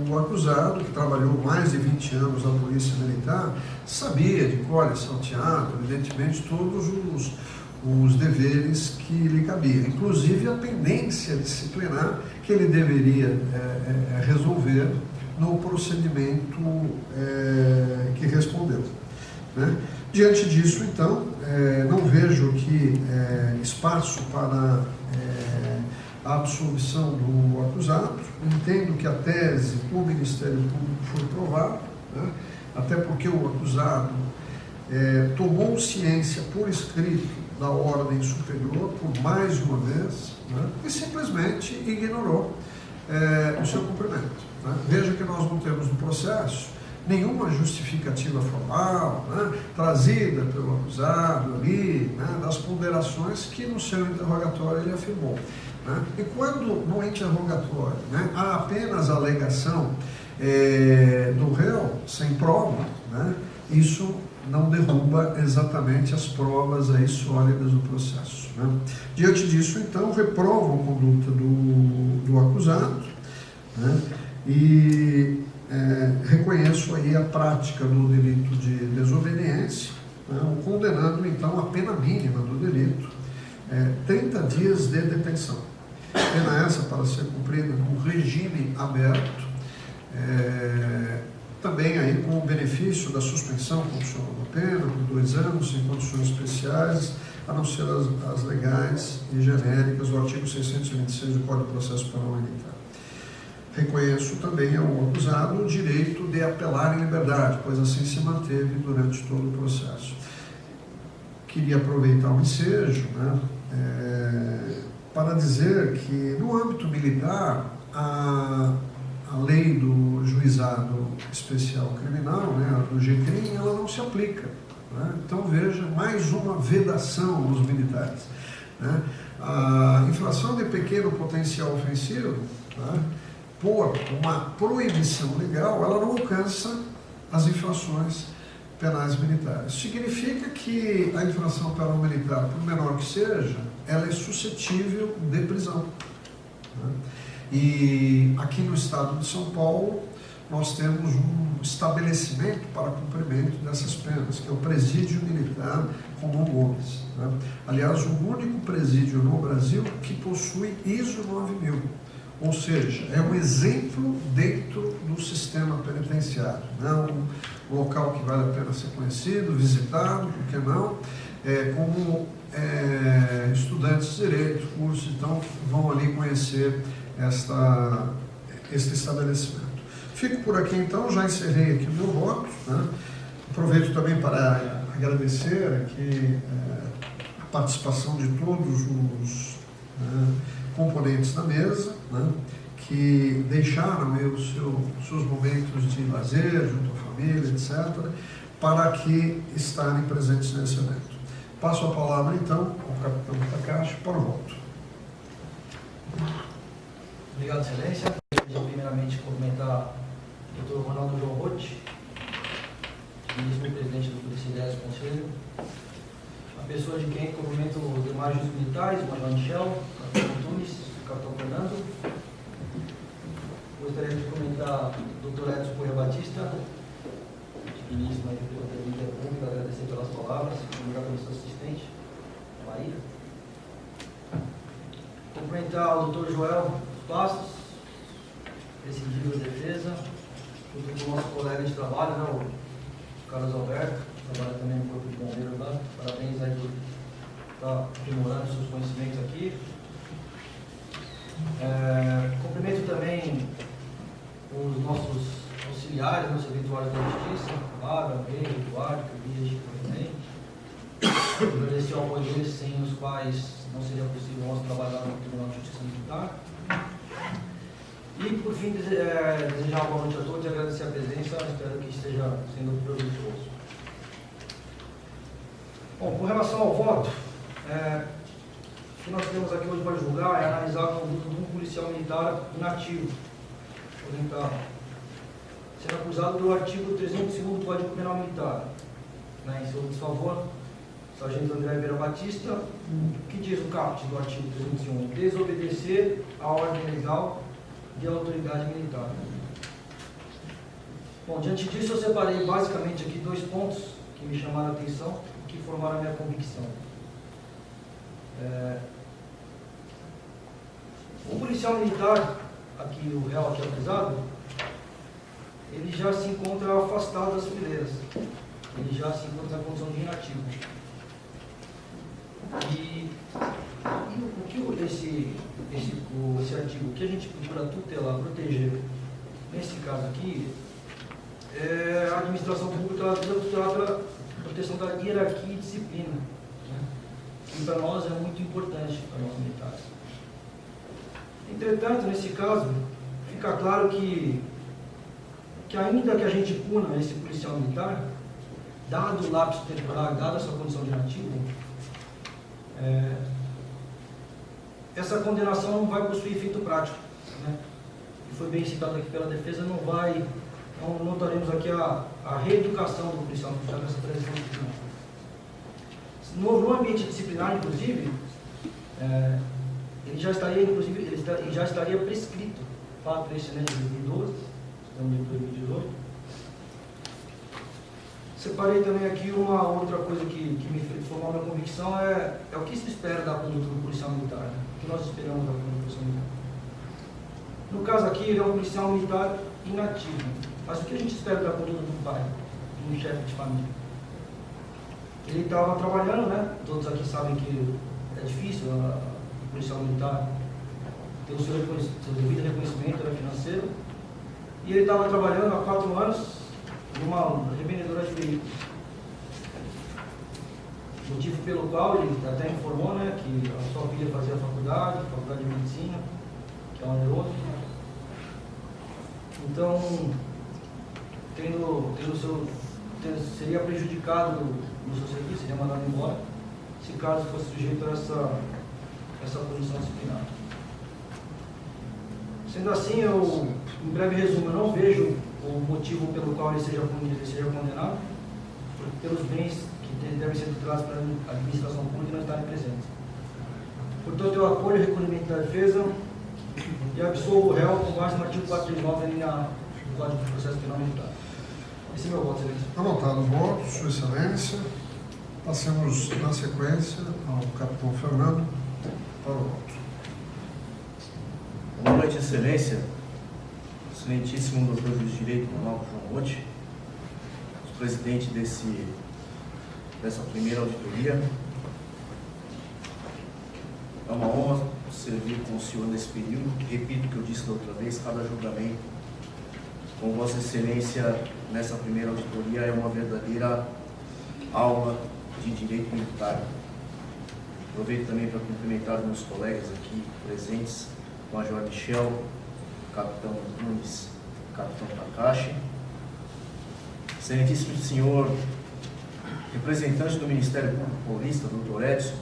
o acusado, que trabalhou mais de 20 anos na Polícia Militar, sabia de cor e salteado, evidentemente, todos os deveres que lhe cabiam, inclusive a pendência disciplinar que ele deveria resolver no procedimento que respondeu, né? Diante disso, então, não vejo aqui espaço para a absolvição do acusado. Entendo que a tese do Ministério Público foi provada, né? Até porque o acusado tomou ciência por escrito da ordem superior por mais de uma vez, né? E simplesmente ignorou o seu cumprimento, né? Veja que nós não temos no processo nenhuma justificativa formal, né, trazida pelo acusado ali, né, das ponderações que no seu interrogatório ele afirmou, né? E quando no interrogatório, né, há apenas a alegação do réu sem prova, né, isso não derruba exatamente as provas aí sólidas do processo, né? Diante disso, então, reprovo a conduta do acusado, né, e reconheço aí a prática do delito de desobediência, né, condenando então a pena mínima do delito, 30 dias de detenção. Pena essa para ser cumprida no regime aberto, também aí com o benefício da suspensão condicional da pena por 2 anos, em condições especiais, a não ser as legais e genéricas do artigo 626 do Código de Processo Penal Militar. Reconheço também ao acusado o direito de apelar em liberdade, pois assim se manteve durante todo o processo. Queria aproveitar o ensejo, né, para dizer que no âmbito militar a lei do juizado especial criminal, né, do GCRIM, ela não se aplica, né? Então veja, mais uma vedação nos militares, né? A infração de pequeno potencial ofensivo, né, por uma proibição legal, ela não alcança as infrações penais militares. Significa que a infração penal militar, por menor que seja, ela é suscetível de prisão, né? E aqui no estado de São Paulo, nós temos um estabelecimento para cumprimento dessas penas, que é o Presídio Militar Romão Gomes, né? Aliás, o único presídio no Brasil que possui ISO 9000. Ou seja, é um exemplo dentro do sistema penitenciário, né? Um local que vale a pena ser conhecido, visitado, por que não? Como estudantes de direito, cursos, então vão ali conhecer este estabelecimento. Fico por aqui então, já encerrei aqui o meu voto, né? Aproveito também para agradecer aqui a participação de todos os componentes da mesa, né, que deixaram aí os seus momentos de lazer, junto à família, etc., para que estarem presentes nesse evento. Passo a palavra, então, ao capitão Takashi para o voto. Obrigado, Excelência. Eu primeiramente cumprimentar o Dr. Ronaldo João Rotti, ministro-presidente do Polícia 10 Conselho, a pessoa de quem cumprimento os demais militares, o Major Michel, o Capitão Antunes, o Capitão Fernando. Gostaria de cumprimentar o Dr. Edson Correia Batista, ministro da Polícia Pública, agradecer pelas palavras, obrigado pelo seu assistente, Maíra. Cumprimentar o Dr. Joel Passos, presidindo a defesa, junto com o nosso colega de trabalho, né, o Carlos Alberto, que trabalha também no Corpo de Bombeiros lá. Parabéns aí por estar aprimorando seus conhecimentos aqui. Cumprimento também os nossos auxiliares, nossos eventuários da Justiça, Clara, Meire, Eduardo, Cabide, também. Agradecer ao apoio deles, sem os quais não seria possível nós trabalhar no Tribunal de Justiça Militar. E, por fim, desejar uma boa noite a todos e agradecer a presença. Espero que esteja sendo produtivo. Bom, com relação ao voto, o que nós temos aqui hoje para julgar é analisar a conduta de um policial militar inativo, aposentado, sendo acusado do artigo 302 do Código Penal Militar. Em seu desfavor, o sargento André Vieira Batista, o que diz o caput do artigo 301? Desobedecer à ordem legal de autoridade militar. Bom, diante disso eu separei basicamente aqui 2 pontos que me chamaram a atenção e que formaram a minha convicção. O policial militar, aqui o réu aqui acusado, ele já se encontra afastado das fileiras, ele já se encontra na condição de inativo. E o que esse artigo, o que a gente procura tutelar, proteger, nesse caso aqui, é a administração pública tutelar pela proteção da hierarquia e disciplina, né? Que para nós é muito importante, para nós militares. Entretanto, nesse caso, fica claro que ainda que a gente puna esse policial militar, dado o lapso temporal, dada a sua condição de inativo, essa condenação não vai possuir efeito prático, né? E foi bem citado aqui pela defesa, não notaremos aqui a reeducação do policial militar nessa transição disciplinar. No ambiente disciplinar, inclusive, ele já estaria prescrito, fato excelente de 2012, estamos em 2018. Separei também aqui uma outra coisa que me formou a minha convicção, é o que se espera da conduta do policial militar, né? O que nós esperamos da conduta do policial militar. No caso aqui, ele é um policial militar inativo, mas o que a gente espera da conduta do pai, de um chefe de família? Ele estava trabalhando, né? Todos aqui sabem que é difícil o policial militar ter o seu devido reconhecimento financeiro, e ele estava trabalhando há 4 anos numa revendedora de veículos. Motivo pelo qual ele até informou, né, que a sua filha fazia faculdade de medicina, que é oneroso. Então, seria prejudicado no seu serviço, seria mandado embora, se caso fosse sujeito a essa punição disciplinar. Sendo assim, em breve resumo, eu não vejo o motivo pelo qual ele seja punido e seja condenado, pelos bens que devem ser tutelados pela administração pública e não estarem presentes. Portanto, eu acolho o recolhimento da defesa e absolvo o réu com base no artigo 439 do Código de Processo Penal Militar. Esse é meu voto, Excelência. Anotado o voto, Sua Excelência. Passemos na sequência ao capitão Fernando para o voto. Boa noite, Excelência. Excelentíssimo doutor juiz de direito Ronaldo João Rotti, presidente dessa primeira auditoria. É uma honra servir com o senhor nesse período. Repito o que eu disse da outra vez, cada julgamento com Vossa Excelência nessa primeira auditoria é uma verdadeira aula de direito militar. Aproveito também para cumprimentar meus colegas aqui presentes, o Major Michel, o Capitão Nunes, o Capitão Takashi. Excelentíssimo senhor representante do Ministério Público Paulista, Dr. Edson,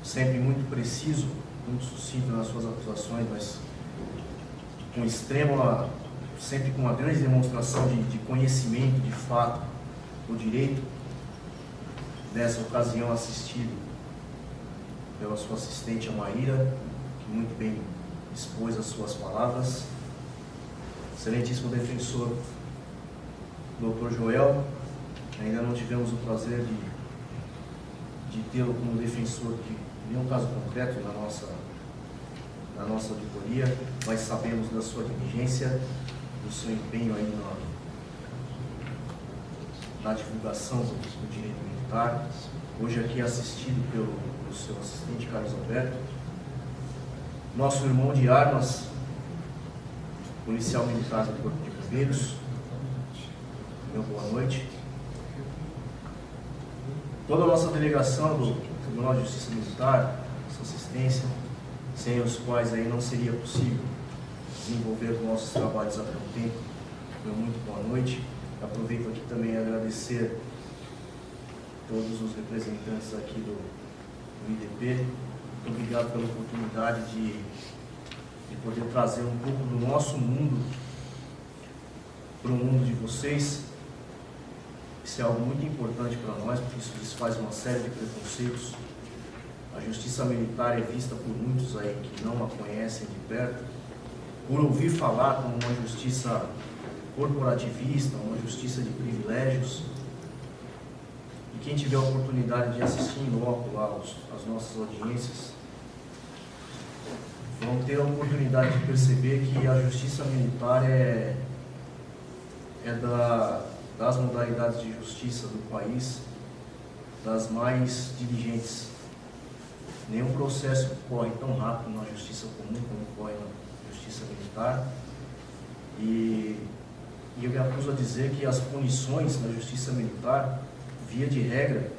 sempre muito preciso, muito sucinto nas suas acusações, mas com extrema, sempre com uma grande demonstração de conhecimento, de fato, do direito. Nessa ocasião, assistido pela sua assistente, a Maíra, que muito bem expôs as suas palavras. Excelentíssimo defensor, Dr. Joel, ainda não tivemos o prazer de tê-lo como defensor de nenhum caso concreto na nossa auditoria, mas sabemos da sua diligência, do seu empenho aí na divulgação do direito militar. Hoje aqui assistido pelo seu assistente Carlos Alberto, nosso irmão de armas, policial militar do Corpo de Bombeiros, meu boa noite. Toda a nossa delegação do Tribunal de Justiça Militar, sua assistência, sem os quais aí não seria possível desenvolver os nossos trabalhos há tanto tempo. Meu muito boa noite. Aproveito aqui também a agradecer todos os representantes aqui do IDP. Muito obrigado pela oportunidade de poder trazer um pouco do nosso mundo para o mundo de vocês. Isso é algo muito importante para nós, porque isso desfaz uma série de preconceitos. A justiça militar é vista por muitos aí que não a conhecem de perto, por ouvir falar como uma justiça corporativista, uma justiça de privilégios. E quem tiver a oportunidade de assistir em loco lá as nossas audiências, vão ter a oportunidade de perceber que a justiça militar é das modalidades de justiça do país, das mais diligentes. Nenhum processo corre tão rápido na justiça comum como corre na justiça militar. E eu me acuso a dizer que as punições na justiça militar, via de regra,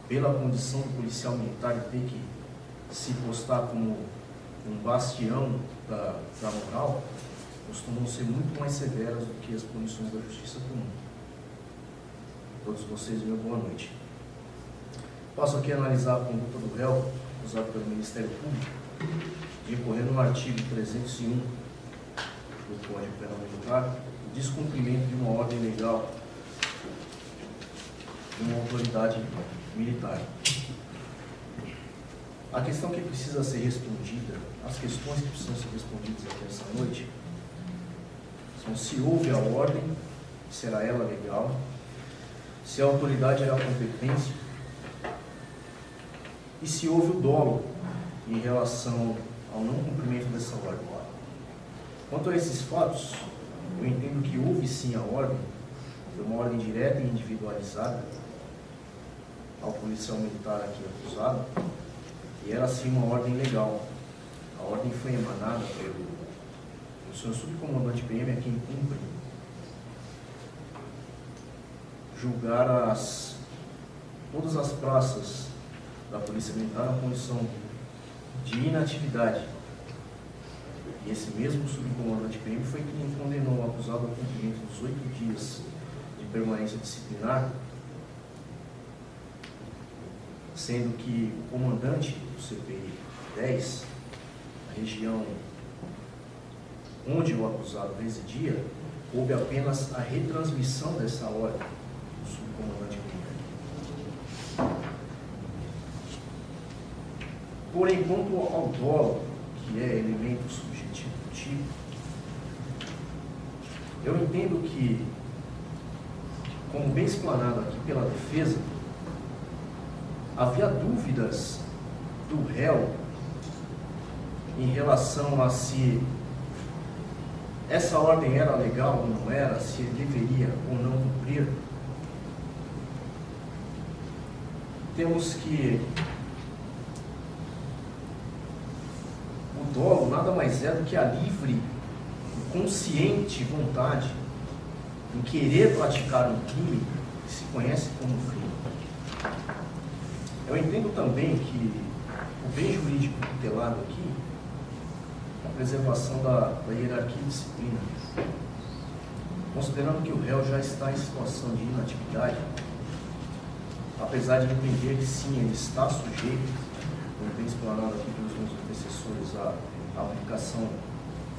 pela condição do policial militar de ter que se postar como um bastião da moral, costumam ser muito mais severas do que as punições da justiça comum. Todos vocês, meu boa noite. Passo aqui a analisar a conduta do réu, usado pelo Ministério Público, de recorrer no artigo 301 do Código Penal Militar, o descumprimento de uma ordem legal de uma autoridade militar. A questão que precisa ser respondida, as questões que precisam ser respondidas aqui essa noite, são se houve a ordem, será ela legal, se a autoridade era competente e se houve o dolo em relação ao não cumprimento dessa ordem. Quanto a esses fatos, eu entendo que houve sim a ordem, foi uma ordem direta e individualizada ao policial militar aqui acusado, e era sim uma ordem legal. A ordem foi emanada pelo senhor subcomandante PM, a quem cumpre julgar todas as praças da Polícia Militar na condição de inatividade. E esse mesmo subcomandante PM foi quem condenou o acusado ao cumprimento dos 8 dias de permanência disciplinar, sendo que o comandante do CPI 10, a região onde o acusado residia, houve apenas a retransmissão dessa ordem do subcomandante PM. Porém, quanto ao dolo, que é elemento subjetivo do tipo, eu entendo que, como bem explanado aqui pela defesa, havia dúvidas do réu em relação a se essa ordem era legal ou não era, se ele deveria ou não cumprir. Temos que o dolo nada mais é do que a livre, consciente vontade em querer praticar um crime que se conhece como crime. Eu entendo também que o bem jurídico tutelado aqui é a preservação da hierarquia e disciplina. Considerando que o réu já está em situação de inatividade, apesar de entender que sim, ele está sujeito, como bem explanado aqui pelos meus antecessores, à aplicação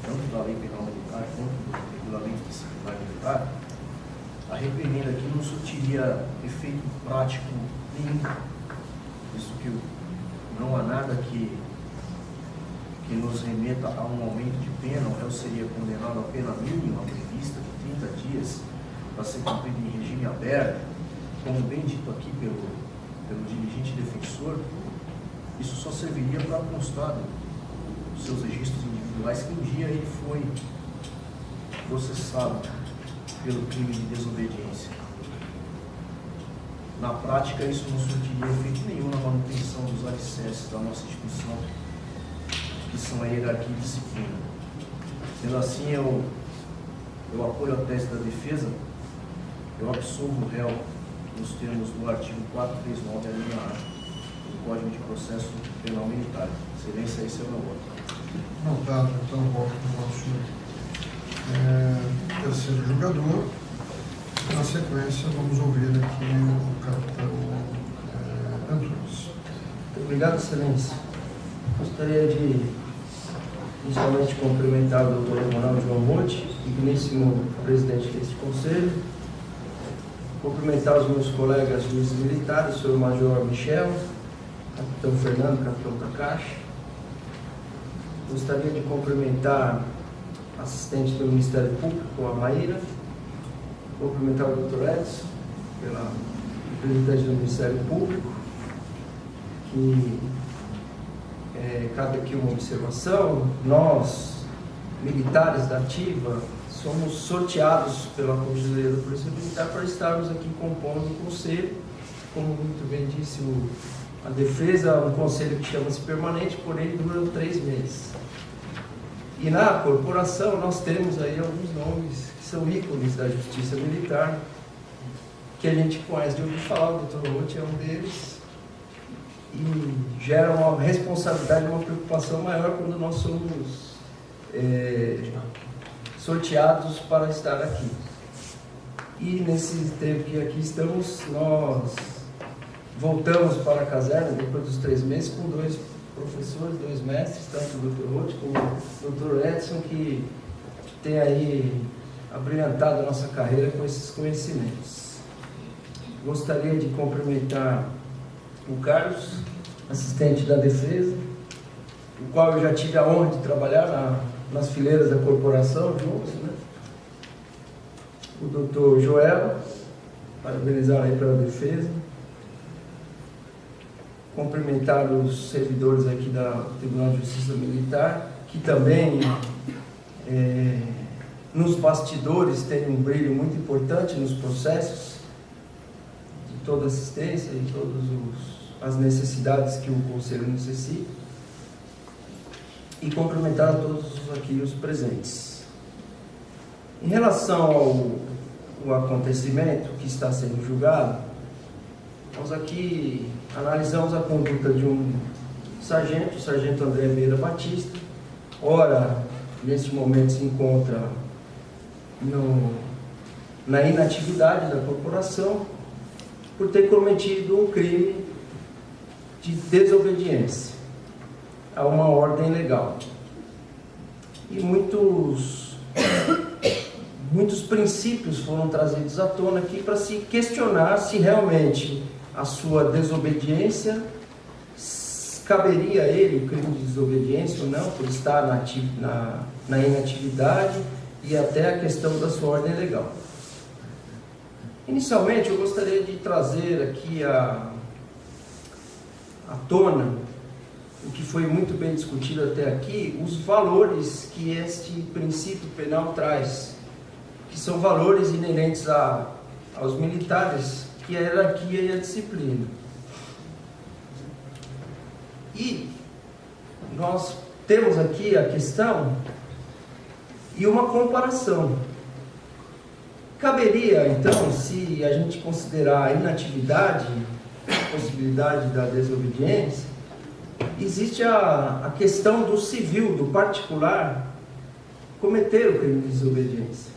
tanto da lei penal militar quanto do regulamento disciplinar militar, a reprimenda aqui não surtiria efeito prático nenhum, visto que não há nada que nos remeta a um aumento de pena. O réu seria condenado à pena mínima prevista de 30 dias para ser cumprido em regime aberto, como bem dito aqui pelo dirigente defensor. Isso só serviria para constar dos seus registros individuais que um dia ele foi processado pelo crime de desobediência. Na prática, isso não surtiria efeito nenhum na manutenção dos alicerces da nossa instituição, que são a hierarquia e disciplina. Sendo assim, eu apoio a tese da defesa, eu absolvo o réu nos termos do artigo 439, a linha A, do Código de Processo Penal Militar. Excelência, esse é o meu voto. Notado, então, o voto do nosso terceiro julgador. Na sequência, vamos ouvir aqui o capitão Antunes. Obrigado, Excelência. Gostaria de inicialmente cumprimentar o Dr. Ronaldo João Monte, digníssimo presidente deste conselho, cumprimentar os meus colegas juízes militares, o senhor Major Michel, capitão Fernando, capitão Takashi. Gostaria de cumprimentar a assistente do Ministério Público, a Maíra, cumprimentar o Dr. Edson, pela representante do Ministério Público, que cabe aqui uma observação: nós, militares da ativa, somos sorteados pela Corregedoria da Polícia Militar para estarmos aqui compondo o conselho. Como muito bem disse a defesa, é um conselho que chama-se permanente, porém dura 3 meses. E na corporação nós temos aí alguns nomes que são ícones da justiça militar, que a gente conhece de ouvir falar. O Dr. Roth é um deles, e gera uma responsabilidade, uma preocupação maior quando nós somos sorteados para estar aqui. E nesse tempo que aqui estamos, nós voltamos para a caserna depois dos 3 meses com 2 professores, 2 mestres, tanto o Dr. Roth como o Dr. Edson, que tem aí abrilhantado a nossa carreira com esses conhecimentos. Gostaria de cumprimentar o Carlos, assistente da defesa, o qual eu já tive a honra de trabalhar nas fileiras da corporação juntos, né? O doutor Joel, parabenizar aí pela defesa. Cumprimentar os servidores aqui do Tribunal de Justiça Militar, que também nos bastidores tem um brilho muito importante nos processos de toda assistência e todas as necessidades que o Conselho necessita. E cumprimentar a todos aqui os presentes. Em relação ao acontecimento que está sendo julgado, nós aqui analisamos a conduta de um sargento, o sargento André Vieira Batista. Ora, neste momento se encontra na inatividade da corporação por ter cometido um crime de desobediência a uma ordem legal. E muitos princípios foram trazidos à tona aqui para se questionar se realmente a sua desobediência caberia a ele o crime de desobediência ou não, por estar na inatividade, e até a questão da sua ordem legal. Inicialmente, eu gostaria de trazer aqui à tona o que foi muito bem discutido até aqui, os valores que este princípio penal traz, que são valores inerentes aos militares, que é a hierarquia e a disciplina. E nós temos aqui a questão e uma comparação. Caberia, então, se a gente considerar a inatividade possibilidade da desobediência, existe a questão do civil, do particular, cometer o crime de desobediência.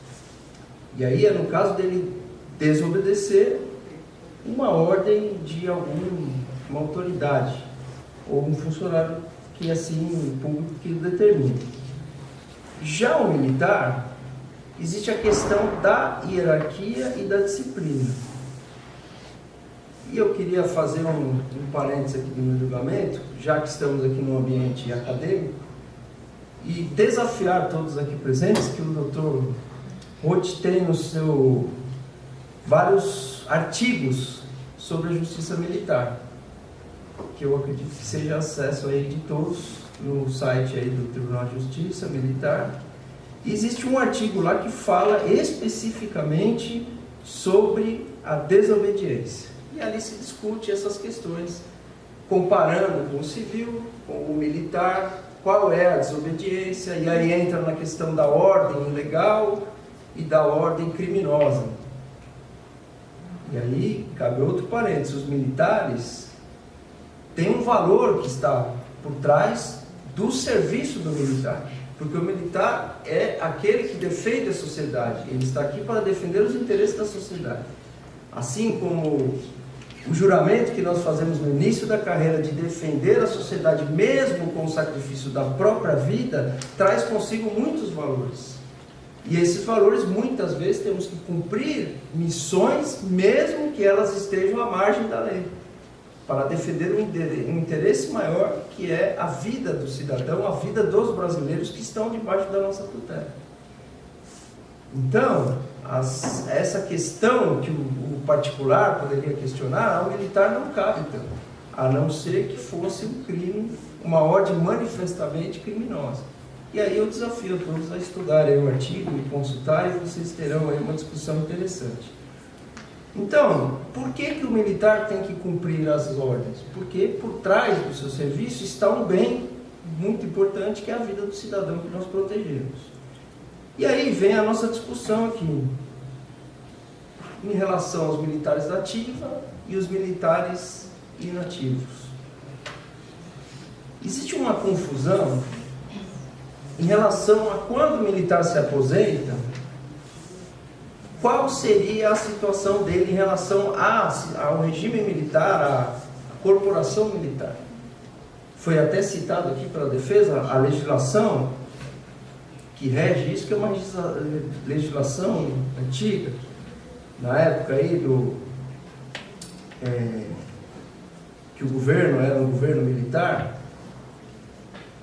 E aí é no caso dele desobedecer uma ordem de uma autoridade ou um funcionário que assim público que determina. Já o militar, existe a questão da hierarquia e da disciplina. E eu queria fazer um parênteses aqui do meu julgamento, já que estamos aqui no ambiente acadêmico, e desafiar todos aqui presentes que o Dr. Roth tem no seu vários artigos sobre a justiça militar, que eu acredito que seja acesso aí de todos no site aí do Tribunal de Justiça Militar. E existe um artigo lá que fala especificamente sobre a desobediência. E ali se discute essas questões, comparando com o civil, com o militar, qual é a desobediência, e aí entra na questão da ordem legal e da ordem criminosa. E aí cabe outro parênteses, os militares têm um valor que está por trás do serviço do militar, porque o militar é aquele que defende a sociedade, ele está aqui para defender os interesses da sociedade. Assim como o juramento que nós fazemos no início da carreira de defender a sociedade, mesmo com o sacrifício da própria vida, traz consigo muitos valores. E esses valores, muitas vezes, temos que cumprir missões, mesmo que elas estejam à margem da lei, para defender um interesse maior, que é a vida do cidadão, a vida dos brasileiros que estão debaixo da nossa tutela. Então, essa questão que o particular poderia questionar, ao militar não cabe tanto, a não ser que fosse um crime, uma ordem manifestamente criminosa. E aí eu desafio todos a estudarem o artigo, me consultarem, e vocês terão aí uma discussão interessante. Então, por que o militar tem que cumprir as ordens? Porque por trás do seu serviço está um bem muito importante, que é a vida do cidadão que nós protegemos. E aí vem a nossa discussão aqui, em relação aos militares da ativa e os militares inativos. Existe uma confusão em relação a quando o militar se aposenta, qual seria a situação dele em relação ao regime militar, à corporação militar. Foi até citado aqui pela defesa a legislação que rege isso, que é uma legislação antiga, na época aí que o governo era um governo militar.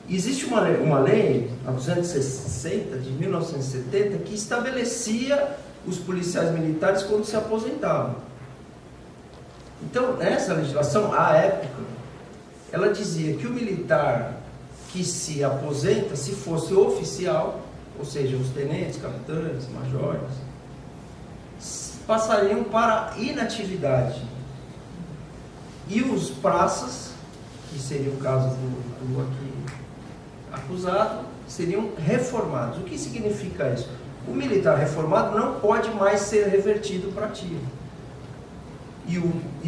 Existe uma lei, a 260 de 1970, que estabelecia os policiais militares quando se aposentavam. Então, nessa legislação, à época, ela dizia que o militar que se aposenta, se fosse oficial, ou seja, os tenentes, capitães, majores, passariam para inatividade. E os praças, que seria o caso do aqui acusado, seriam reformados. O que significa isso? O militar reformado não pode mais ser revertido para ativo. E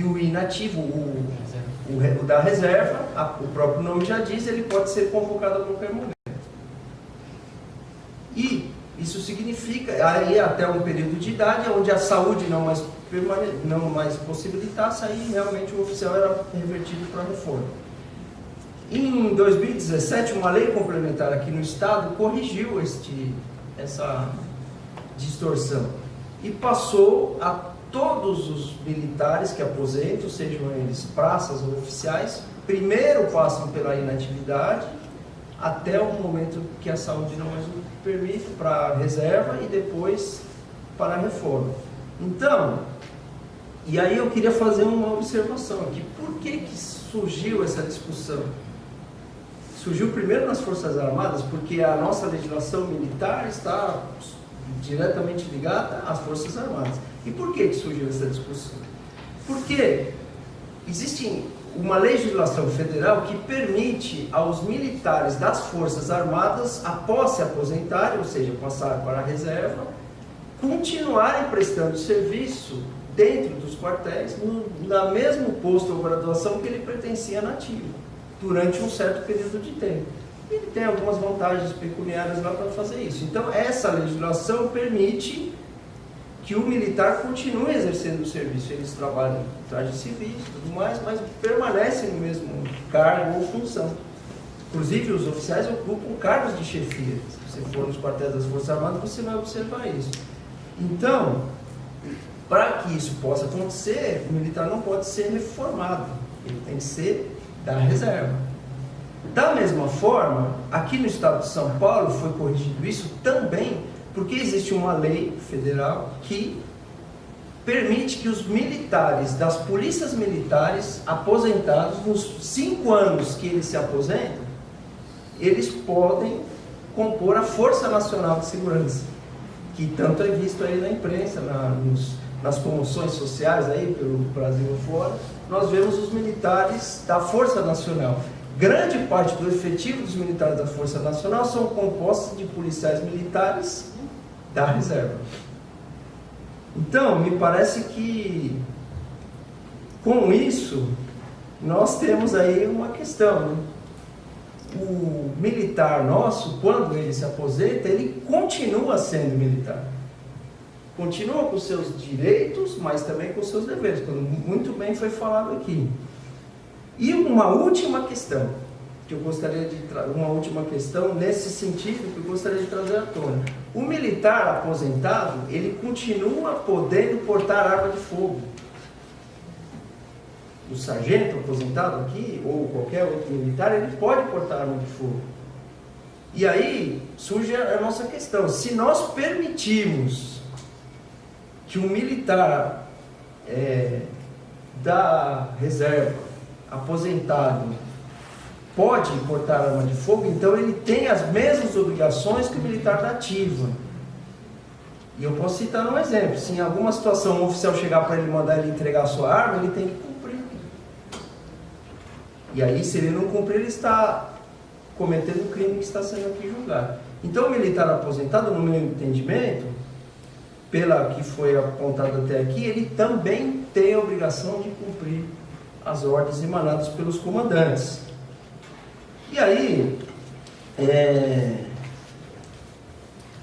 o inativo, o da reserva, o próprio nome já diz, ele pode ser convocado a qualquer momento. E isso significa, aí até um período de idade, onde a saúde não mais possibilitasse, aí realmente o oficial era revertido para a reforma. Em 2017, uma lei complementar aqui no Estado corrigiu essa distorção e passou a todos os militares que aposentam, sejam eles praças ou oficiais, primeiro passam pela inatividade até o momento que a saúde não mais o permite, para a reserva, e depois para a reforma. Então, e aí eu queria fazer uma observação aqui. Por que surgiu essa discussão? Surgiu primeiro nas Forças Armadas, porque a nossa legislação militar está diretamente ligada às Forças Armadas. E por que surgiu essa discussão? Porque existe uma legislação federal que permite aos militares das Forças Armadas, após se aposentarem, ou seja, passar para a reserva, continuarem prestando serviço dentro dos quartéis, no mesmo posto ou graduação que ele pertencia na ativa, durante um certo período de tempo. Ele tem algumas vantagens peculiares lá para fazer isso. Então, essa legislação permite que o militar continue exercendo o serviço. Eles trabalham em traje civil e tudo mais, mas permanecem no mesmo cargo ou função. Inclusive, os oficiais ocupam cargos de chefia. Se você for nos quartéis das Forças Armadas, você vai observar isso. Então, para que isso possa acontecer, o militar não pode ser reformado. Ele tem que ser da reserva. Da mesma forma, aqui no estado de São Paulo foi corrigido isso também, porque existe uma lei federal que permite que os militares das polícias militares aposentados, nos 5 anos que eles se aposentam, eles podem compor a Força Nacional de Segurança, que tanto é visto aí na imprensa, nas comoções sociais aí pelo Brasil afora. Nós vemos os militares da Força Nacional. Grande parte do efetivo dos militares da Força Nacional são compostos de policiais militares da reserva. Então, me parece que com isso nós temos aí uma questão, né? O militar nosso, quando ele se aposenta, ele continua sendo militar. Continua com seus direitos, mas também com seus deveres, como muito bem foi falado aqui. E uma última questão, que eu gostaria de uma última questão nesse sentido que eu gostaria de trazer à tona. O militar aposentado, ele continua podendo portar arma de fogo. O sargento aposentado aqui, ou qualquer outro militar, ele pode portar arma de fogo. E aí surge a nossa questão: se nós permitirmos que um militar da reserva, aposentado, pode portar arma de fogo, então ele tem as mesmas obrigações que o militar da ativa. E eu posso citar um exemplo: se em alguma situação um oficial chegar para ele mandar ele entregar a sua arma, ele tem que cumprir. E aí, se ele não cumprir, ele está cometendo o crime que está sendo aqui julgado. Então, o militar aposentado, no meu entendimento, pela que foi apontado até aqui, ele também tem a obrigação de cumprir as ordens emanadas pelos comandantes. E aí,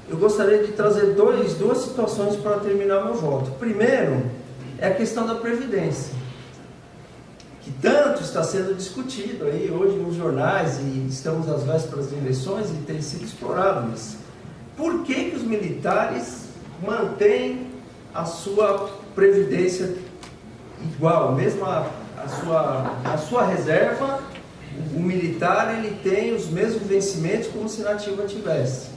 eu gostaria de trazer duas situações para terminar meu voto. Primeiro, é a questão da Previdência, que tanto está sendo discutido aí hoje nos jornais, e estamos às vésperas de eleições e tem sido explorado isso. Por que os militares mantêm a sua Previdência igual, mesmo a sua reserva? O militar, ele tem os mesmos vencimentos como se na ativa tivesse,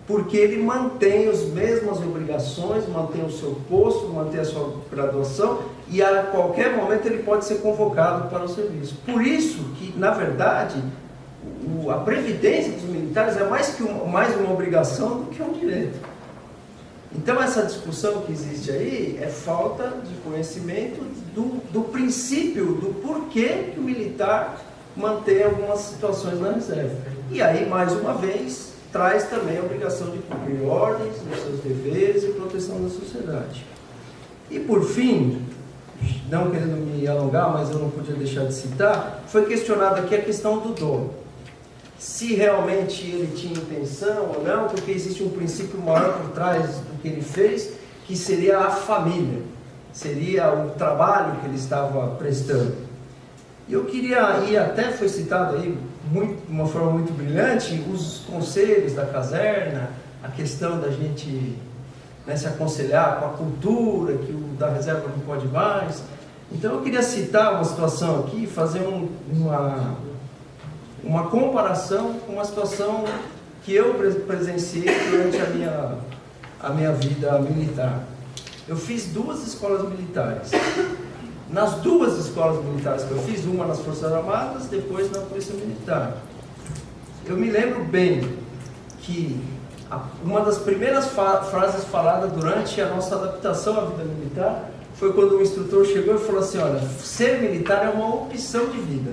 porque ele mantém as mesmas obrigações, mantém o seu posto, mantém a sua graduação, e a qualquer momento ele pode ser convocado para o serviço. Por isso que, na verdade, a previdência dos militares é mais uma obrigação do que um direito. Então, essa discussão que existe aí é falta de conhecimento do princípio, do porquê que o militar mantém algumas situações na reserva. E aí, mais uma vez, traz também a obrigação de cumprir ordens, os seus deveres e proteção da sociedade. E por fim, não querendo me alongar, mas eu não podia deixar de citar, foi questionada aqui a questão do dono. Se realmente ele tinha intenção ou não, porque existe um princípio maior por trás do que ele fez, que seria a família, seria o trabalho que ele estava prestando. E eu queria, e até foi citado aí de uma forma muito brilhante, os conselhos da caserna, a questão da gente se aconselhar com a cultura, que o da reserva não pode mais. Então eu queria citar uma situação aqui, fazer uma comparação com uma situação que eu presenciei durante a minha vida militar. Eu fiz 2 escolas militares. Nas 2 escolas militares que eu fiz, uma nas Forças Armadas, depois na Polícia Militar, eu me lembro bem que uma das primeiras frases faladas durante a nossa adaptação à vida militar foi quando o instrutor chegou e falou assim: olha, ser militar é uma opção de vida,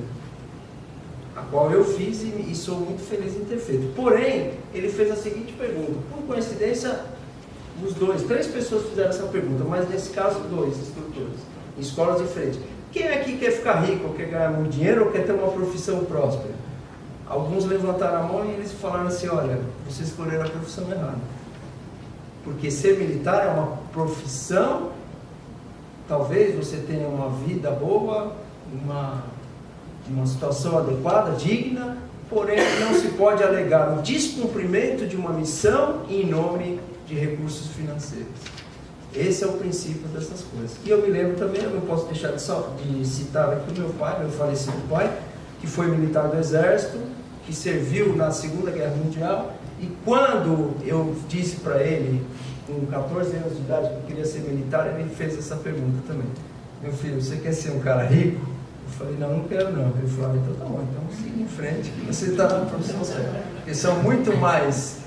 a qual eu fiz e sou muito feliz em ter feito. Porém, ele fez a seguinte pergunta: por coincidência, os dois, 3 pessoas fizeram essa pergunta, mas nesse caso 2 instrutores, em escolas diferentes. Quem aqui quer ficar rico, quer ganhar muito dinheiro ou quer ter uma profissão próspera? Alguns levantaram a mão e eles falaram assim, olha, vocês escolheram a profissão errada. Porque ser militar é uma profissão, talvez você tenha uma vida boa, uma situação adequada, digna, porém não se pode alegar o descumprimento de uma missão em nome de recursos financeiros. Esse é o princípio dessas coisas. E eu me lembro também, eu não posso deixar de citar aqui o meu pai, meu falecido pai, que foi militar do Exército, que serviu na Segunda Guerra Mundial, e quando eu disse para ele, com 14 anos de idade, que eu queria ser militar, ele fez essa pergunta também. Meu filho, você quer ser um cara rico? Eu falei, não quero não. Ele falou, então tá bom, então siga em frente, que você está na profissão certa. Porque são muito mais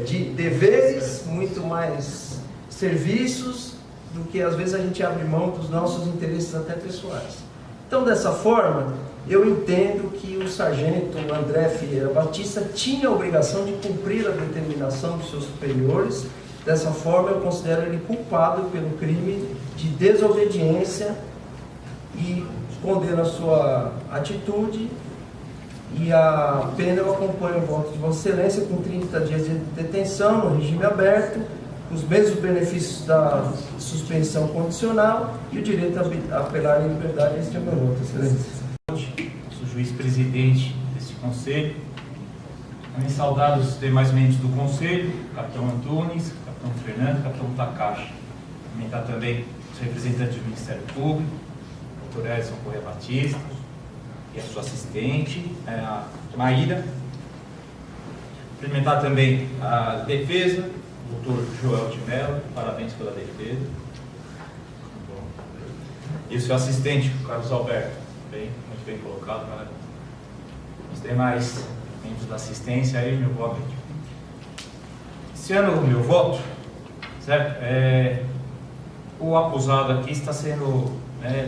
de deveres, muito mais serviços, do que às vezes a gente abre mão dos nossos interesses até pessoais. Então, dessa forma, eu entendo que o sargento André Vieira Batista tinha a obrigação de cumprir a determinação dos seus superiores. Dessa forma, eu considero ele culpado pelo crime de desobediência e condeno a sua atitude. E a pena eu acompanho o voto de Vossa Excelência com 30 dias de detenção no regime aberto, os mesmos benefícios da suspensão condicional e o direito a apelar em liberdade. Este é o meu voto, Excelência. Sou juiz-presidente deste conselho. Também saudar os demais membros do conselho, capitão Antunes, capitão Fernando, capitão Takashi. Cumprimentar também os representantes do Ministério Público, doutor Edson Correia Batista e a sua assistente, a Maíra. Cumprimentar também a defesa, o doutor Joel de Mello, parabéns pela defesa. E o seu assistente, o Carlos Alberto, muito bem colocado, parabéns. Os demais membros da assistência, aí meu voto. Esse ano o meu voto, certo? O acusado aqui está sendo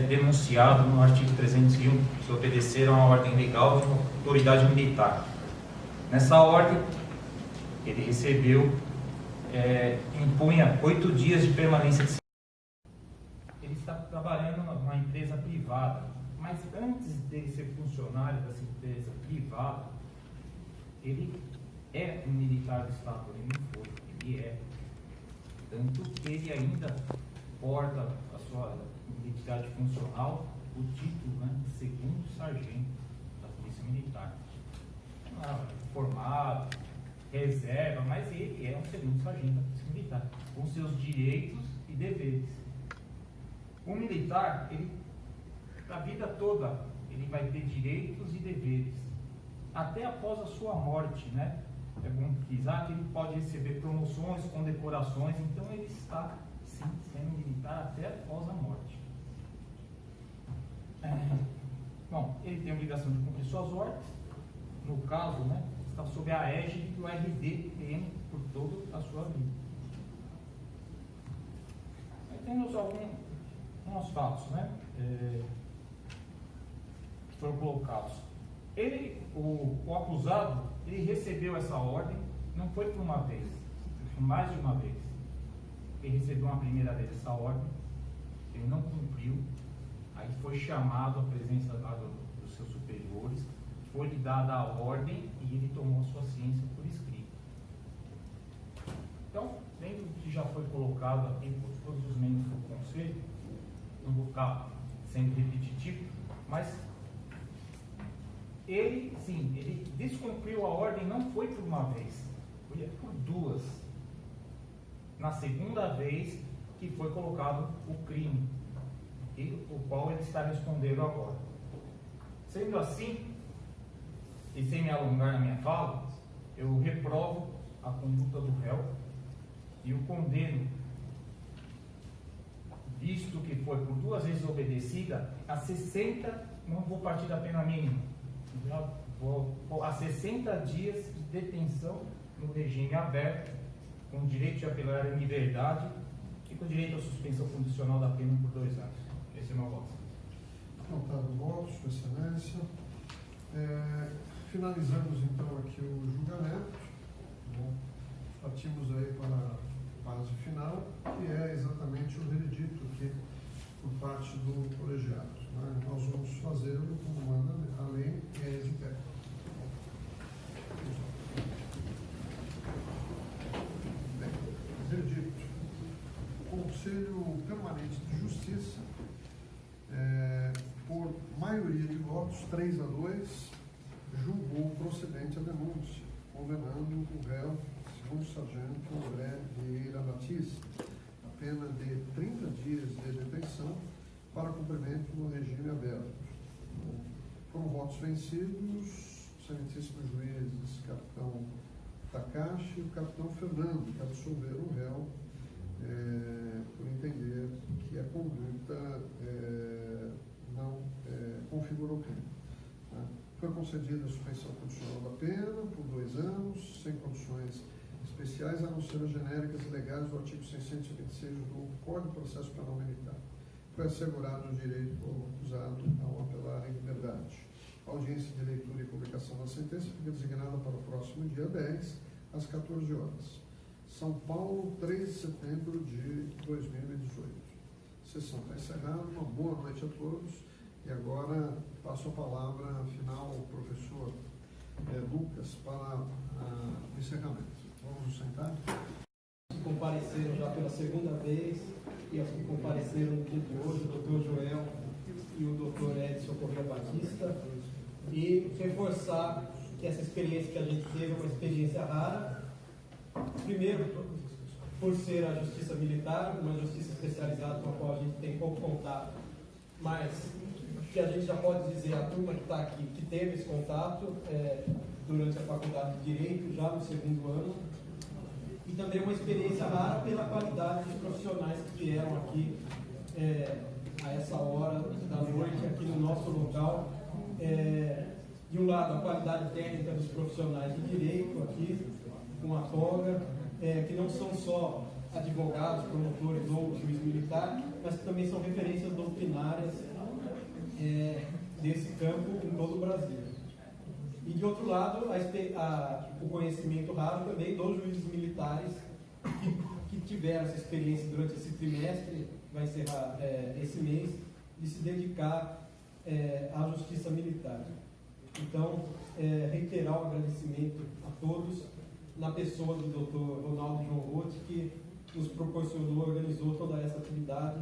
denunciado no artigo 301, se obedecer a uma ordem legal de uma autoridade militar. Nessa ordem, ele recebeu, impunha 8 dias de permanência de serviço. Ele está trabalhando numa empresa privada, mas antes dele ser funcionário dessa empresa privada, ele é um militar do Estado, ele não foi, ele é. Tanto que ele ainda porta a sua identidade funcional, o título, de segundo sargento da Polícia Militar. Formado, reserva, mas ele é um segundo sargento da Polícia Militar, com seus direitos e deveres. O militar, ele, a vida toda, ele vai ter direitos e deveres, até após a sua morte, É bom frisar que ele pode receber promoções, condecorações, então ele está, sim, sendo militar até após a morte. Bom, ele tem a obrigação de cumprir suas ordens, no caso, está sob a égide do RDPM por toda a sua vida. Aí temos alguns fatos, que foram colocados. O acusado, ele recebeu essa ordem, não foi por uma vez, foi mais de uma vez. Ele recebeu uma primeira vez essa ordem, ele não cumpriu, aí foi chamado à presença dos seus superiores, foi-lhe dada a ordem e ele tomou a sua ciência por escrito. Então, dentro do que já foi colocado aqui por todos os membros do Conselho, não vou ficar sendo repetitivo, mas ele, sim, ele descumpriu a ordem, não foi por uma vez, foi por 2. Na segunda vez que foi colocado o crime, o qual ele está respondendo agora. Sendo assim, e sem me alongar na minha fala, eu reprovo a conduta do réu e o condeno, visto que foi por 2 vezes obedecida, a 60, não vou partir da pena mínima, a 60 dias de detenção no regime aberto, com direito de apelar em liberdade e com direito à suspensão condicional da pena por 2 anos. Esse é o meu voto. Anotado o voto, Sua Excelência. Finalizamos então aqui o julgamento. Partimos aí para fase final, que é exatamente o veredito aqui por parte do colegiado. Né? Nós vamos fazê-lo como manda a lei e a ESIPEC. Bem, veredito. O Conselho Permanente de Justiça, por maioria de votos, 3-2, julgou procedente a denúncia, condenando o réu, segundo sargento André Vieira Batista, a pena de 30 dias de detenção para cumprimento no regime aberto. Foram votos vencidos, excelentíssimos juízes, capitão Takashi e o capitão Fernando, que absolveram o réu por entender que a conduta não configurou crime. Né? Foi concedida a suspensão condicional da pena por 2 anos, sem condições especiais, a não ser as genéricas e legais do artigo 626 do Código de Processo Penal Militar. Foi assegurado o direito ao acusado ao apelar em liberdade. A audiência de leitura e publicação da sentença fica designada para o próximo dia 10, às 14 horas. São Paulo, 3 de setembro de 2018. A sessão está encerrada. Uma boa noite a todos. E agora passo a palavra final ao professor Lucas para o encerramento. Vamos nos sentar? Que compareceram já pela segunda vez e os que compareceram no dia de hoje, o doutor Joel e o doutor Edson Corrêa Batista, e reforçar que essa experiência que a gente teve é uma experiência rara. Primeiro, por ser a justiça militar, uma justiça especializada com a qual a gente tem pouco contato, mas que a gente já pode dizer, a turma que está aqui, que teve esse contato durante a faculdade de Direito, já no segundo ano, e também uma experiência rara pela qualidade dos profissionais que vieram aqui a essa hora da noite, aqui no nosso local. De um lado, a qualidade técnica dos profissionais de Direito aqui, com a toga, que não são só advogados, promotores ou juiz militar, mas que também são referências doutrinárias desse campo em todo o Brasil. E de outro lado, o conhecimento raro também dos juízes militares que tiveram essa experiência durante esse trimestre, vai encerrar esse mês, de se dedicar à justiça militar. Então, reiterar o agradecimento a todos, na pessoa do Dr. Ronaldo João Roth, que nos proporcionou, organizou toda essa atividade.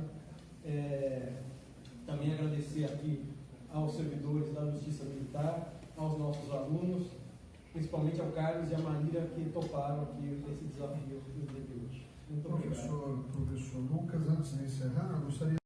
Também agradecer aqui aos servidores da Justiça Militar, aos nossos alunos, principalmente ao Carlos e à Maíra, que toparam aqui esse desafio do dia de hoje. Muito obrigado. Professor Lucas, antes de encerrar, eu gostaria